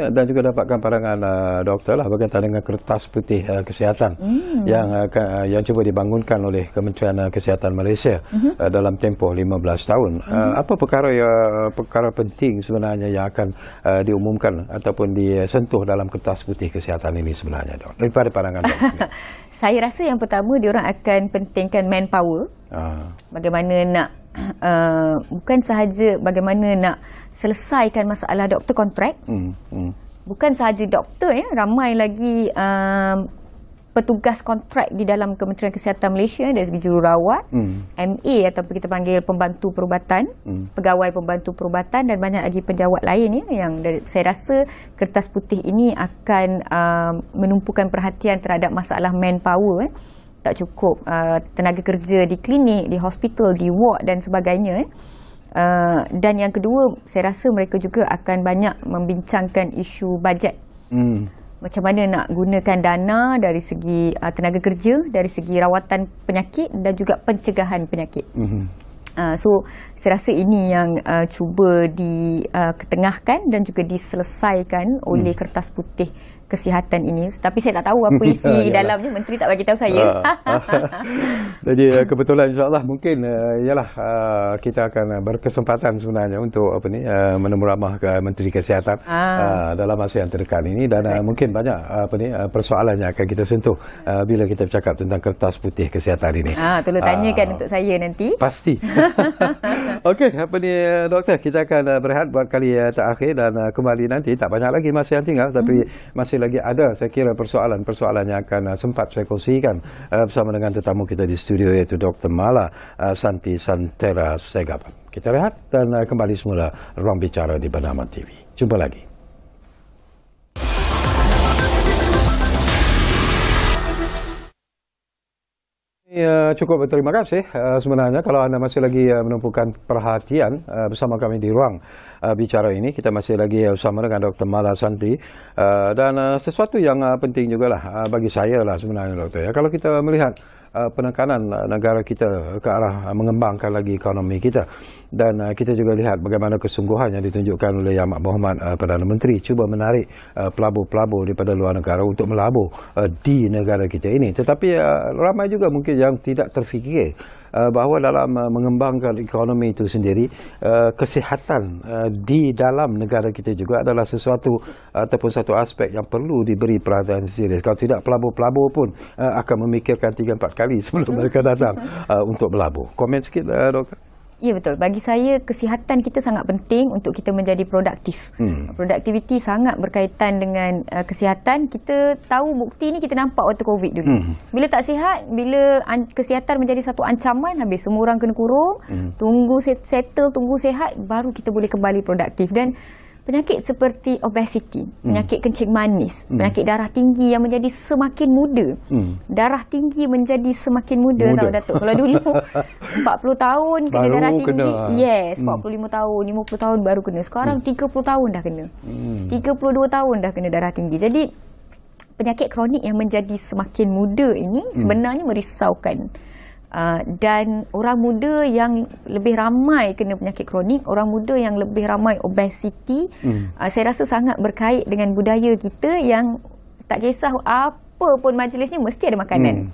dan juga dapatkan pandangan doktor lah berkaitan dengan kertas putih kesihatan yang cuba dibangunkan oleh Kementerian Kesihatan Malaysia dalam tempoh 15 tahun. Apa perkara penting sebenarnya yang akan diumumkan ataupun disentuh dalam kertas putih kesihatan ini sebenarnya, Dok? Daripada pandangan Dok. Saya rasa yang pertama, diorang akan pentingkan manpower. Bagaimana nak bukan sahaja bagaimana nak selesaikan masalah doktor kontrak. Bukan sahaja doktor ya, ramai lagi petugas kontrak di dalam Kementerian Kesihatan Malaysia dari segi jururawat, MA ataupun kita panggil pembantu perubatan, pegawai pembantu perubatan, dan banyak lagi penjawat lain ya, yang saya rasa kertas putih ini akan menumpukan perhatian terhadap masalah manpower. Tak cukup tenaga kerja di klinik, di hospital, di ward dan sebagainya. Dan yang kedua, saya rasa mereka juga akan banyak membincangkan isu bajet. Macam mana nak gunakan dana dari segi tenaga kerja, dari segi rawatan penyakit dan juga pencegahan penyakit. So saya rasa ini yang cuba diketengahkan dan juga diselesaikan oleh kertas putih kesihatan ini. Tapi saya tak tahu apa isi dalamnya, menteri tak bagi tahu saya. Jadi kebetulan insya-Allah mungkin kita akan berkesempatan sebenarnya untuk menemu ramah ke Menteri Kesihatan dalam masa yang terdekat ini, dan mungkin banyak persoalan yang akan kita sentuh bila kita bercakap tentang kertas putih kesihatan ini. Tolong tanyakan untuk saya nanti. Pasti. Okey, doktor, kita akan berehat buat kali terakhir dan kembali nanti. Tak banyak lagi masa yang tinggal, tapi masih lagi ada saya kira persoalan-persoalan yang akan sempat saya kongsikan bersama dengan tetamu kita di studio, iaitu Dr. Mala Santi Santera Segap. Kita rehat dan kembali semula Ruang Bicara di Bernama TV. Jumpa lagi. Cukup berterima kasih sebenarnya kalau anda masih lagi menumpukan perhatian bersama kami di Ruang Bicara ini. Kita masih lagi bersama dengan Dr. Mala Santi, dan sesuatu yang penting jugalah bagi saya lah sebenarnya, doktor, ya, kalau kita melihat penekanan negara kita ke arah mengembangkan lagi ekonomi kita, dan kita juga lihat bagaimana kesungguhan yang ditunjukkan oleh Yang Amat Berhormat Perdana Menteri cuba menarik pelabur-pelabur daripada luar negara untuk melabur di negara kita ini. Tetapi ramai juga mungkin yang tidak terfikir bahawa dalam mengembangkan ekonomi itu sendiri, kesihatan di dalam negara kita juga adalah sesuatu ataupun satu aspek yang perlu diberi perhatian serius. Kalau tidak, pelabur-pelabur pun akan memikirkan 3-4 kali sebelum mereka datang untuk melabur. Komen sikit, doktor. Ya, betul. Bagi saya, kesihatan kita sangat penting untuk kita menjadi produktif. Produktiviti sangat berkaitan dengan kesihatan. Kita tahu bukti ni kita nampak waktu COVID dulu. Bila tak sihat, bila kesihatan menjadi satu ancaman, habis semua orang kena kurung, tunggu settle, tunggu sihat, baru kita boleh kembali produktif. Dan penyakit seperti obesiti, penyakit kencing manis, penyakit darah tinggi yang menjadi semakin muda. Darah tinggi menjadi semakin muda. Tahu, Datuk. Kalau dulu 40 tahun kena baru darah tinggi. Kena. Yes, 45 tahun, 50 tahun baru kena. Sekarang 30 tahun dah kena. 32 tahun dah kena darah tinggi. Jadi penyakit kronik yang menjadi semakin muda ini sebenarnya merisaukan. Dan orang muda yang lebih ramai kena penyakit kronik, orang muda yang lebih ramai obesiti, saya rasa sangat berkait dengan budaya kita yang tak kisah apa pun majlisnya mesti ada makanan.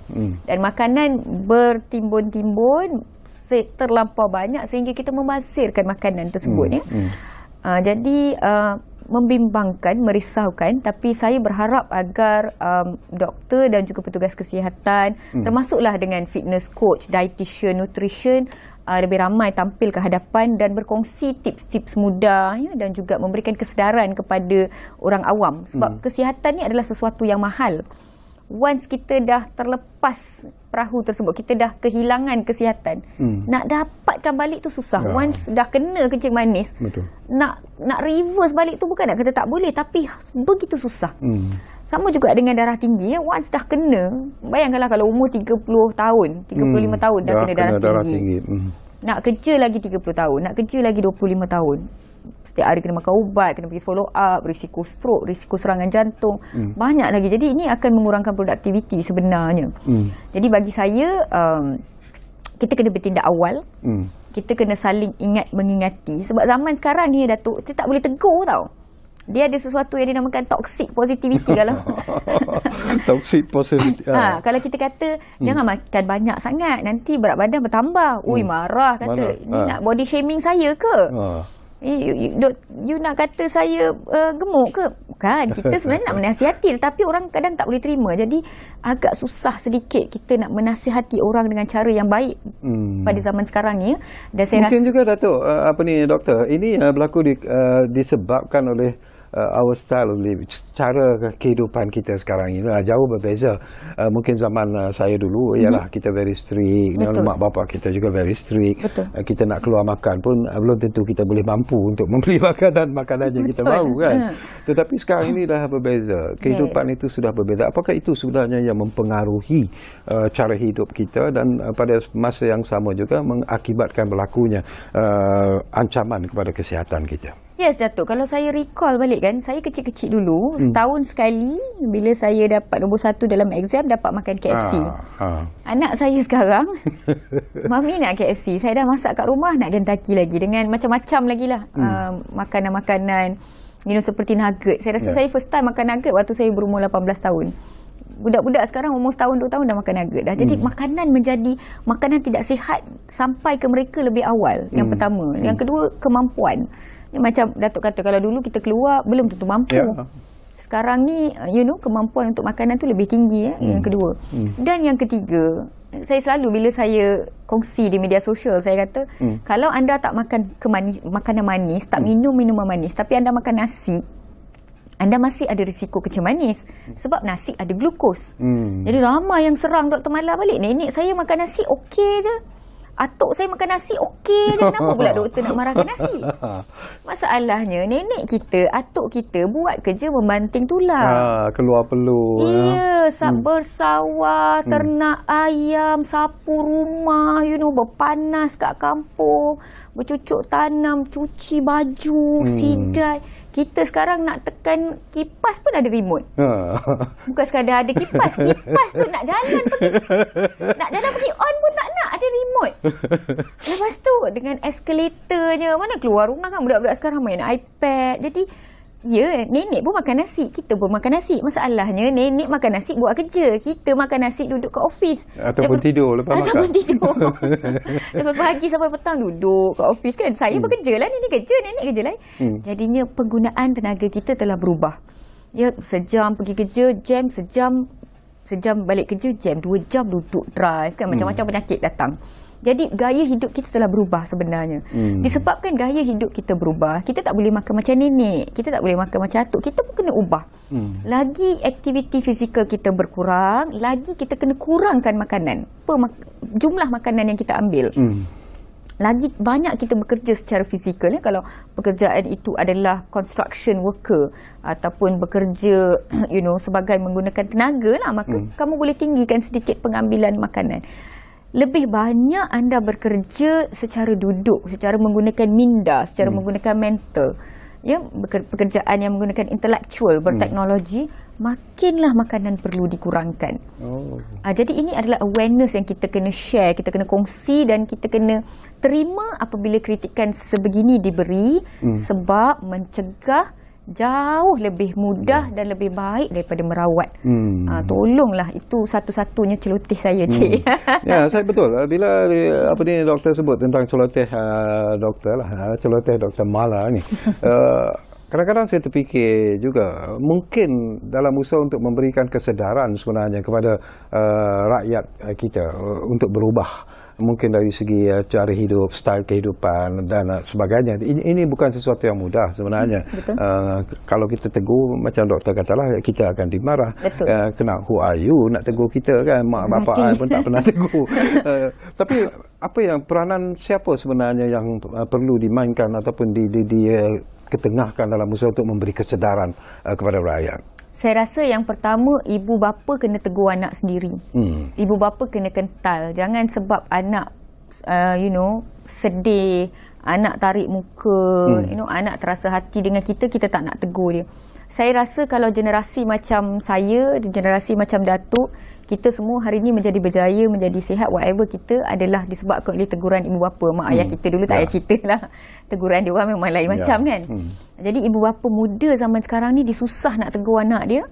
Dan makanan bertimbun-timbun terlampau banyak sehingga kita membazirkan makanan tersebut. Jadi membimbangkan, merisaukan, tapi saya berharap agar doktor dan juga petugas kesihatan, termasuklah dengan fitness coach, dietitian, nutrition, lebih ramai tampil ke hadapan dan berkongsi tips-tips mudah, ya, dan juga memberikan kesedaran kepada orang awam, sebab kesihatan ni adalah sesuatu yang mahal. Once kita dah terlepas perahu tersebut, kita dah kehilangan kesihatan, nak dapatkan balik tu susah. Once dah kena kencing manis, betul, nak reverse balik tu bukan nak kata tak boleh, tapi begitu susah. Sama juga dengan darah tinggi, ya. Once dah kena, bayangkanlah kalau umur 30 tahun, 35 tahun dah kena darah tinggi. Nak kerja lagi 30 tahun, nak kerja lagi 25 tahun. Setiap hari kena makan ubat, kena pergi follow up, risiko stroke, risiko serangan jantung, banyak lagi. Jadi ini akan mengurangkan produktiviti sebenarnya. Jadi bagi saya, kita kena bertindak awal. Kita kena saling ingat mengingati. Sebab zaman sekarang ni, Datuk, kita tak boleh tegur tau. Dia ada sesuatu yang dinamakan toxic positivity. Kalau toxic positivity. Kalau kita kata jangan makan banyak sangat, nanti berat badan bertambah. Ui, marah kata, ni nak body shaming saya ke? You nak kata saya gemuk ke? Bukan. Kita sebenarnya nak menasihati, tetapi orang kadang tak boleh terima. Jadi agak susah sedikit kita nak menasihati orang dengan cara yang baik pada zaman sekarang ni. Dan saya mungkin rasa juga, Datuk, doktor, ini berlaku disebabkan oleh our style of living, cara kehidupan kita sekarang ini jauh berbeza. Mungkin zaman saya dulu ialah kita very strict, mak bapak kita juga very strict. Kita nak keluar makan pun belum tentu kita boleh mampu untuk membeli makanan yang kita mahu, kan. Tetapi sekarang ini dah berbeza. Kehidupan itu sudah berbeza. Apakah itu sebenarnya yang mempengaruhi cara hidup kita, dan pada masa yang sama juga mengakibatkan berlakunya ancaman kepada kesihatan kita? Yes, Datuk. Kalau saya recall balik kan, saya kecil-kecil dulu, setahun sekali bila saya dapat nombor 1 dalam exam, dapat makan KFC. Anak saya sekarang, Mami nak KFC. Saya dah masak kat rumah, nak Kentucky lagi. Dengan macam-macam lagi lah. Makanan-makanan, seperti nugget. Saya rasa saya first time makan nugget waktu saya berumur 18 tahun. Budak-budak sekarang umur setahun, 2 tahun dah makan nugget dah. Jadi makanan menjadi makanan tidak sihat sampai ke mereka lebih awal. Yang pertama. Yang kedua, kemampuan. Macam Datuk kata, kalau dulu kita keluar belum tentu mampu. Sekarang ni kemampuan untuk makanan tu lebih tinggi. Yang kedua. Dan yang ketiga, saya selalu bila saya kongsi di media sosial, saya kata kalau anda tak makan makanan manis, tak minum minuman manis, tapi anda makan nasi, anda masih ada risiko kecil manis sebab nasi ada glukos. Jadi ramai yang serang Dr. Mala balik, nenek saya makan nasi okey je, atuk saya makan nasi okey je, kenapa pula doktor nak marahkan nasi? Masalahnya nenek kita, atuk kita buat kerja membanting tulang. Keluar peluh. Iya, bersawah, ternak ayam, sapu rumah, berpanas kat kampung, bercucuk tanam, cuci baju, sidai. Kita sekarang nak tekan kipas pun ada remote. Bukan sekadar ada kipas tu nak jalan pergi on pun tak nak, ada remote. Lepas tu dengan eskalatornya, mana keluar rumah kan budak-budak sekarang main iPad. Jadi nenek pun makan nasi, kita pun makan nasi. Masalahnya nenek makan nasi buat kerja, kita makan nasi duduk kat office. Ataupun tidur lepas makan. Ataupun tidur. Lepas pagi sampai petang duduk kat office kan. Saya bekerja lah, nenek kerja lain. Jadinya penggunaan tenaga kita telah berubah. Sejam pergi kerja, jam sejam balik kerja, jam 2 jam duduk drive kan. Macam-macam penyakit datang. Jadi gaya hidup kita telah berubah sebenarnya. Disebabkan gaya hidup kita berubah, kita tak boleh makan macam nenek, kita tak boleh makan macam atuk, kita pun kena ubah. Lagi aktiviti fizikal kita berkurang, lagi kita kena kurangkan makanan. Jumlah makanan yang kita ambil. Lagi banyak kita bekerja secara fizikal. Kalau pekerjaan itu adalah construction worker ataupun bekerja sebagai menggunakan tenaga lah, maka kamu boleh tinggikan sedikit pengambilan makanan. Lebih banyak anda bekerja secara duduk, secara menggunakan minda, secara menggunakan mental. Pekerjaan yang menggunakan intelektual, berteknologi, makinlah makanan perlu dikurangkan. Jadi ini adalah awareness yang kita kena share, kita kena kongsi dan kita kena terima apabila kritikan sebegini diberi, sebab mencegah jauh lebih mudah dan lebih baik daripada merawat. Tolonglah, itu satu-satunya celoteh saya, Cik. Ya, saya betul. Bila doktor sebut tentang celoteh celoteh Dr. Mala ni, kadang-kadang saya terfikir juga, mungkin dalam usaha untuk memberikan kesedaran sebenarnya kepada rakyat kita untuk berubah. Mungkin dari segi cara hidup, style kehidupan dan sebagainya. Ini bukan sesuatu yang mudah sebenarnya. Kalau kita tegur, macam doktor katalah, kita akan dimarah. Kena who are you nak tegur kita kan? Mak bapak pun tak pernah tegur. Tapi apa yang peranan siapa sebenarnya yang perlu dimainkan ataupun diketengahkan dalam usaha untuk memberi kesedaran kepada rakyat? Saya rasa yang pertama, ibu bapa kena tegur anak sendiri. Ibu bapa kena kental. Jangan sebab anak sedih, anak tarik muka, anak terasa hati dengan kita tak nak tegur dia. Saya rasa kalau generasi macam saya, generasi macam Datuk, kita semua hari ini menjadi berjaya, menjadi sihat, whatever kita adalah disebabkan oleh teguran ibu bapa. Mak ayah kita dulu tak payah cerita lah. Teguran dia orang memang lain macam kan. Jadi ibu bapa muda zaman sekarang ni, dia susah nak tegur anak dia.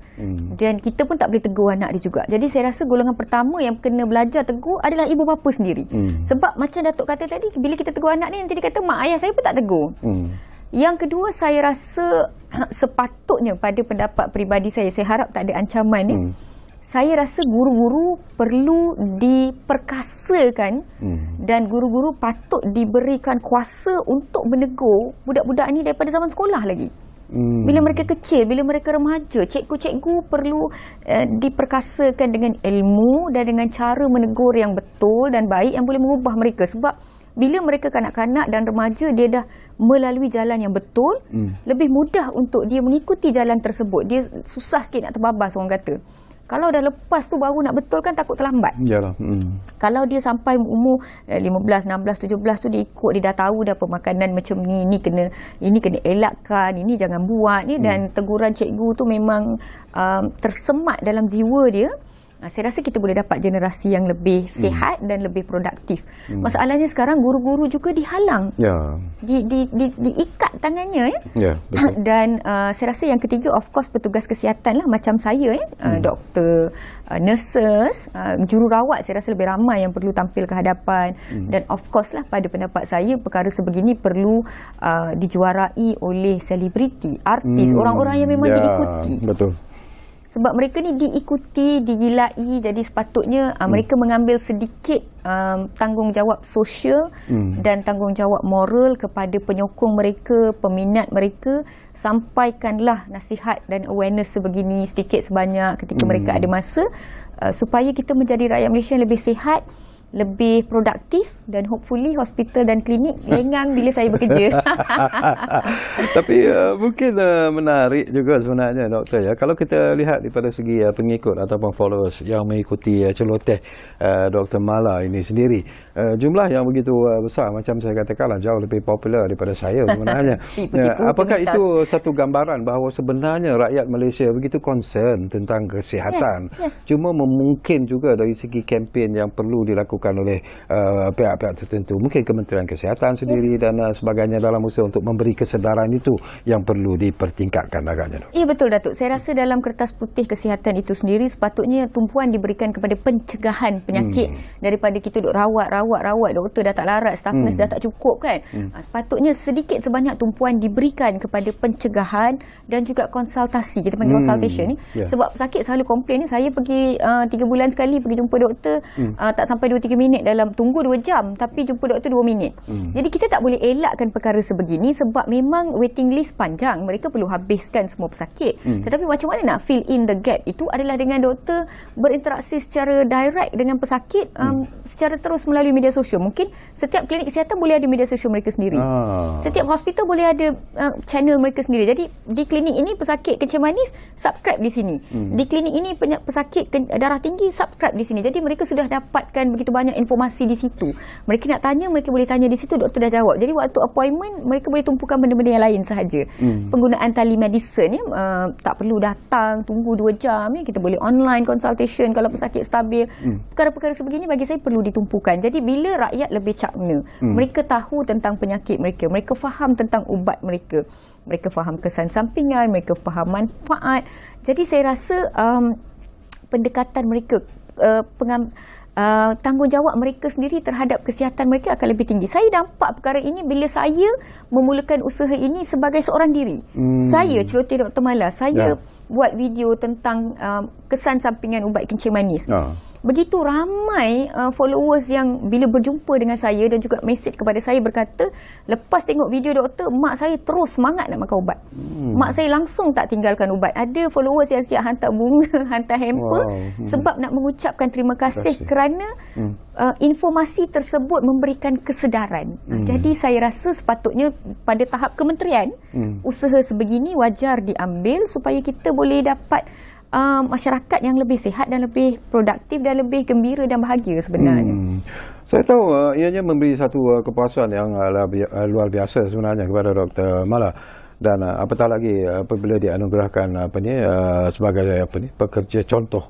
Dan kita pun tak boleh tegur anak dia juga. Jadi saya rasa golongan pertama yang kena belajar tegur adalah ibu bapa sendiri. Sebab macam Datuk kata tadi, bila kita tegur anak ni, nanti dia kata mak ayah saya pun tak tegur. Yang kedua, saya rasa sepatutnya, pada pendapat peribadi saya harap tak ada ancaman ni, saya rasa guru-guru perlu diperkasakan dan guru-guru patut diberikan kuasa untuk menegur budak-budak ni daripada zaman sekolah lagi. Bila mereka kecil, bila mereka remaja, cikgu-cikgu perlu diperkasakan dengan ilmu dan dengan cara menegur yang betul dan baik yang boleh mengubah mereka. Sebab bila mereka kanak-kanak dan remaja, dia dah melalui jalan yang betul, lebih mudah untuk dia mengikuti jalan tersebut. Dia susah sikit nak terbabas, orang kata. Kalau dah lepas tu baru nak betulkan takut terlambat. Yalah. Kalau dia sampai umur 15, 16, 17 tu dia ikut, dia dah tahu dah pemakanan macam ni kena elakkan, ini jangan buat ni, dan teguran cikgu tu memang tersemat dalam jiwa dia. Saya rasa kita boleh dapat generasi yang lebih sihat dan lebih produktif. Masalahnya sekarang guru-guru juga dihalang. Ya. Diikat tangannya Ya, betul. Dan saya rasa yang ketiga of course petugas kesihatan lah macam saya doktor, nurses, jururawat, saya rasa lebih ramai yang perlu tampil ke hadapan. Dan of course lah pada pendapat saya perkara sebegini perlu dijuarai oleh selebriti, artis, orang-orang yang memang diikuti. Betul. Sebab mereka ni diikuti, digilai, jadi sepatutnya mereka mengambil sedikit tanggungjawab sosial dan tanggungjawab moral kepada penyokong mereka, peminat mereka. Sampaikanlah nasihat dan awareness sebegini sedikit sebanyak ketika mereka ada masa, supaya kita menjadi rakyat Malaysia yang lebih sihat, lebih produktif, dan hopefully hospital dan klinik lengang bila saya bekerja. Tapi mungkin menarik juga sebenarnya doktor ya, kalau kita lihat daripada segi pengikut ataupun followers yang mengikuti celoteh Dr. Mala ini sendiri, jumlah yang begitu besar, macam saya katakanlah jauh lebih popular daripada saya sebenarnya. Apakah itu satu gambaran bahawa sebenarnya rakyat Malaysia begitu concern tentang kesihatan? Yes. Cuma mungkin juga dari segi kempen yang perlu dilakukan oleh pihak-pihak tertentu, mungkin Kementerian Kesihatan sendiri dan sebagainya, dalam usaha untuk memberi kesedaran itu yang perlu dipertingkatkan agaknya. Ya, betul Datuk. Saya rasa dalam kertas putih kesihatan itu sendiri sepatutnya tumpuan diberikan kepada pencegahan penyakit, daripada kita duk rawat doktor dah tak larat, staff nurse dah tak cukup kan. Sepatutnya sedikit sebanyak tumpuan diberikan kepada pencegahan dan juga konsultasi, kita panggil consultation ni. Sebab pesakit selalu komplain ni, saya pergi 3 bulan sekali pergi jumpa doktor, tak sampai 2-3 minit, dalam tunggu 2 jam tapi jumpa doktor 2 minit. Jadi kita tak boleh elakkan perkara sebegini sebab memang waiting list panjang, mereka perlu habiskan semua pesakit. Tetapi macam mana nak fill in the gap itu adalah dengan doktor berinteraksi secara direct dengan pesakit, secara terus melalui media sosial. Mungkin setiap klinik kesihatan boleh ada media sosial mereka sendiri. Setiap hospital boleh ada channel mereka sendiri. Jadi di klinik ini pesakit kencing manis, subscribe di sini. Di klinik ini pesakit darah tinggi, subscribe di sini. Jadi mereka sudah dapatkan begitu banyak informasi di situ. Mereka nak tanya, mereka boleh tanya di situ, doktor dah jawab. Jadi waktu appointment mereka boleh tumpukan benda-benda yang lain sahaja. Penggunaan telemedicine tak perlu datang tunggu 2 jam ya. Kita boleh online consultation kalau pesakit stabil. Perkara-perkara sebegini bagi saya perlu ditumpukan. Jadi bila rakyat lebih cakna, mereka tahu tentang penyakit mereka, mereka faham tentang ubat mereka, mereka faham kesan sampingan, mereka faham manfaat. Jadi saya rasa pendekatan mereka, tanggungjawab mereka sendiri terhadap kesihatan mereka akan lebih tinggi. Saya nampak perkara ini bila saya memulakan usaha ini sebagai seorang diri. Saya celoteh Dr. Mala, saya buat video tentang kesan sampingan ubat kencing manis. Begitu ramai followers yang bila berjumpa dengan saya dan juga mesej kepada saya berkata, lepas tengok video doktor, mak saya terus semangat nak makan ubat. Mak saya langsung tak tinggalkan ubat. Ada followers yang siap hantar bunga, hantar hamper sebab nak mengucapkan terima kasih kerana informasi tersebut memberikan kesedaran. Jadi saya rasa sepatutnya pada tahap kementerian, usaha sebegini wajar diambil supaya kita boleh dapat masyarakat yang lebih sihat dan lebih produktif dan lebih gembira dan bahagia sebenarnya. Saya tahu ianya memberi satu kepuasan yang luar biasa sebenarnya kepada Dr. Mala. Dan apatah lagi apabila dianugerahkan sebagai pekerja contoh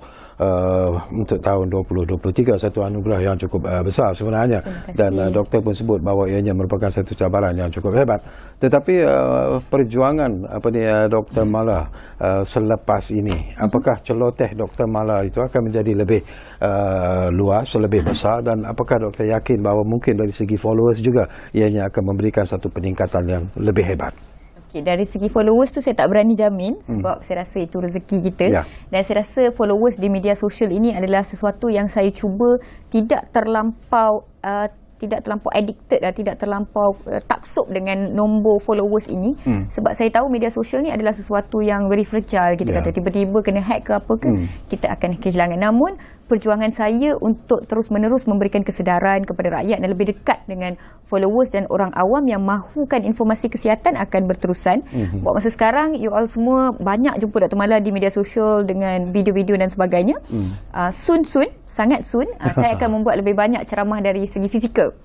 untuk tahun 2023, satu anugerah yang cukup besar sebenarnya. Dan doktor pun sebut bahawa ianya merupakan satu cabaran yang cukup hebat. Tetapi perjuangan Dr. Mala selepas ini, apakah celoteh Dr. Mala itu akan menjadi lebih luas, lebih besar, dan apakah doktor yakin bahawa mungkin dari segi followers juga ianya akan memberikan satu peningkatan yang lebih hebat? Dari segi followers tu saya tak berani jamin sebab saya rasa itu rezeki kita. Dan saya rasa followers di media sosial ini adalah sesuatu yang saya cuba tidak terlampau tidak terlampau addicted dan tidak terlampau taksub dengan nombor followers ini. Sebab saya tahu media sosial ni adalah sesuatu yang very fragile. Kita kata tiba-tiba kena hack ke apa ke, kita akan kehilangan. Namun perjuangan saya untuk terus-menerus memberikan kesedaran kepada rakyat dan lebih dekat dengan followers dan orang awam yang mahukan informasi kesihatan akan berterusan. Buat masa sekarang, you all semua banyak jumpa Dr. Mala di media sosial dengan video-video dan sebagainya. Soon, sangat soon, saya akan membuat lebih banyak ceramah dari segi fizikal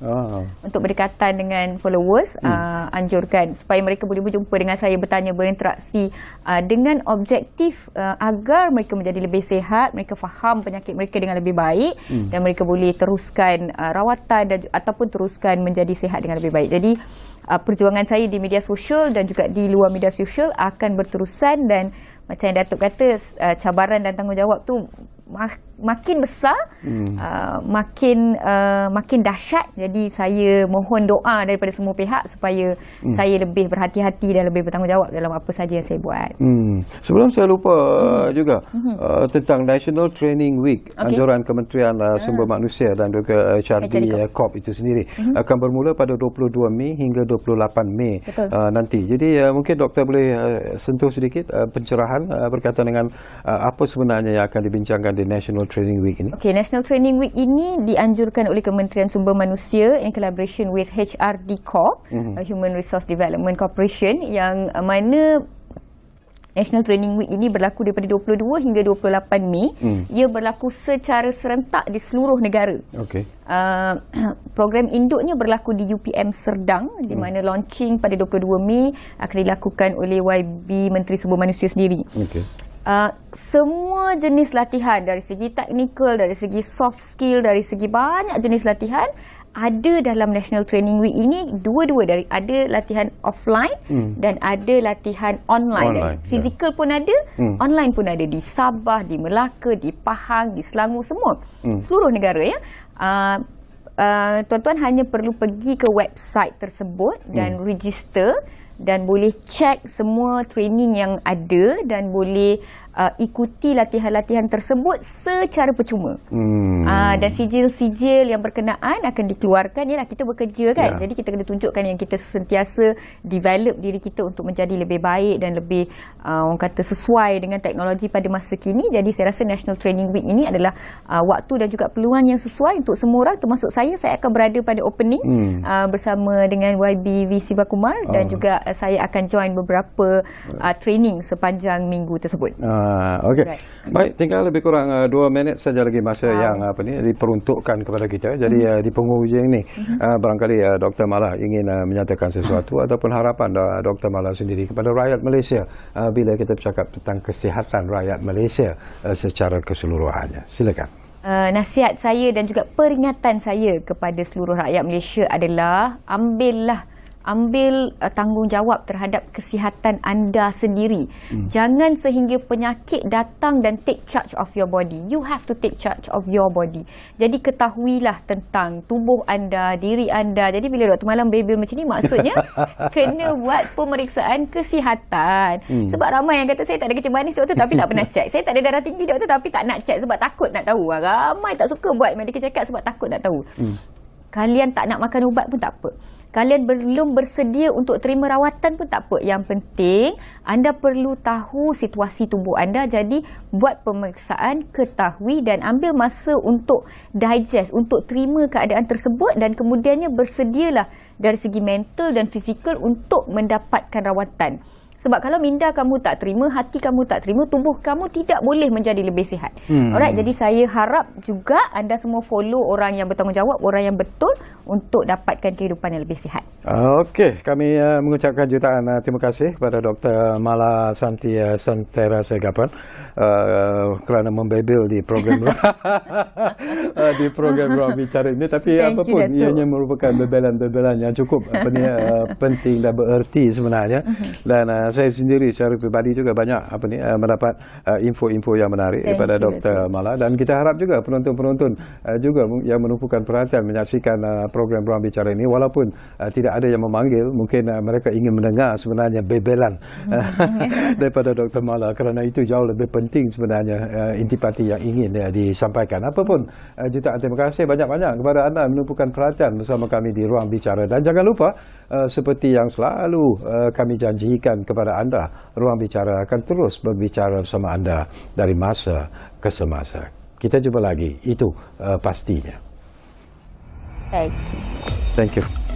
untuk berdekatan dengan followers. Anjurkan supaya mereka boleh berjumpa dengan saya, bertanya, berinteraksi dengan objektif agar mereka menjadi lebih sihat, mereka faham penyakit mereka dengan lebih baik dan mereka boleh teruskan rawatan dan, ataupun teruskan menjadi sihat dengan lebih baik. Jadi perjuangan saya di media sosial dan juga di luar media sosial akan berterusan, dan macam yang Datuk kata, cabaran dan tanggungjawab tu makin besar, makin dahsyat. Jadi saya mohon doa daripada semua pihak supaya saya lebih berhati-hati dan lebih bertanggungjawab dalam apa saja yang saya buat. Sebelum saya lupa juga tentang National Training Week, anjuran Kementerian Sumber Manusia dan juga HRD Corp itu sendiri akan bermula pada 22 Mei hingga 28 Mei nanti. Jadi mungkin doktor boleh sentuh sedikit pencerahan berkaitan dengan apa sebenarnya yang akan dibincangkan di National Training Week ini. Okay, National Training Week ini dianjurkan oleh Kementerian Sumber Manusia in collaboration with HRD Corp, Human Resource Development Corporation, yang mana National Training Week ini berlaku daripada 22 hingga 28 Mei. Ia berlaku secara serentak di seluruh negara. Program induknya berlaku di UPM Serdang, di mana launching pada 22 Mei akan dilakukan oleh YB Menteri Sumber Manusia sendiri. Semua jenis latihan, dari segi teknikal, dari segi soft skill, dari segi banyak jenis latihan ada dalam National Training Week ini. Dua-dua, dari ada latihan offline dan ada latihan online. Fizikal pun ada, online pun ada, di Sabah, di Melaka, di Pahang, di Selangor, semua seluruh negara ya. Tuan-tuan hanya perlu pergi ke website tersebut dan register, dan boleh cek semua training yang ada dan boleh ikuti latihan-latihan tersebut secara percuma. Dan sijil-sijil yang berkenaan akan dikeluarkan. Yalah, kita bekerja kan, jadi kita kena tunjukkan yang kita sentiasa develop diri kita untuk menjadi lebih baik dan lebih orang kata sesuai dengan teknologi pada masa kini. Jadi saya rasa National Training Week ini adalah waktu dan juga peluang yang sesuai untuk semua orang, termasuk saya. Saya akan berada pada opening bersama dengan YB V. Sivakumar dan juga saya akan join beberapa training sepanjang minggu tersebut. Right. Baik, tinggal lebih kurang 2 minit saja lagi masa yang diperuntukkan kepada kita. Jadi di penghujung ini barangkali Dr. Mala ingin menyatakan sesuatu ataupun harapan Dr. Mala sendiri kepada rakyat Malaysia bila kita bercakap tentang kesihatan rakyat Malaysia secara keseluruhannya. Silakan. Nasihat saya dan juga peringatan saya kepada seluruh rakyat Malaysia adalah ambil tanggungjawab terhadap kesihatan anda sendiri. Jangan sehingga penyakit datang dan take charge of your body. You have to take charge of your body. Jadi ketahuilah tentang tubuh anda, diri anda. Jadi bila Dr. Malam babel macam ni, maksudnya kena buat pemeriksaan kesihatan. Sebab ramai yang kata, saya tak ada kencing manis doktor tapi tak pernah cek. Saya tak ada darah tinggi doktor tapi tak nak cek sebab takut nak tahu. Ramai tak suka buat medical check up sebab takut nak tahu. Kalian tak nak makan ubat pun tak apa. Kalian belum bersedia untuk terima rawatan pun tak apa. Yang penting anda perlu tahu situasi tubuh anda. Jadi buat pemeriksaan, ketahui dan ambil masa untuk digest, untuk terima keadaan tersebut, dan kemudiannya bersedialah dari segi mental dan fizikal untuk mendapatkan rawatan. Sebab kalau minda kamu tak terima, hati kamu tak terima, tubuh kamu tidak boleh menjadi lebih sihat. Alright, jadi saya harap juga anda semua follow orang yang bertanggungjawab, orang yang betul untuk dapatkan kehidupan yang lebih sihat. Okey, kami mengucapkan jutaan terima kasih kepada Dr. Mala Santi Santera Segapan kerana membebel di program di program Ruang Bicara ini. Tapi apapun, ianya merupakan bebelan-bebelan yang cukup penting dan bererti sebenarnya. Dan saya sendiri secara pribadi juga banyak mendapat info-info yang menarik daripada Dr. Mala, dan kita harap juga penonton-penonton juga yang menumpukan perhatian menyaksikan program Ruang Bicara ini, walaupun tidak ada yang memanggil, mungkin mereka ingin mendengar sebenarnya bebelan daripada Dr. Mala, kerana itu jauh lebih penting sebenarnya intipati yang ingin disampaikan. Apapun, jutaan terima kasih banyak-banyak kepada anda menumpukan perhatian bersama kami di Ruang Bicara, dan jangan lupa seperti yang selalu kami janjikan kepada anda, Ruang Bicara akan terus berbicara bersama anda dari masa ke semasa. Kita jumpa lagi, itu pastinya. Thank you. Thank you.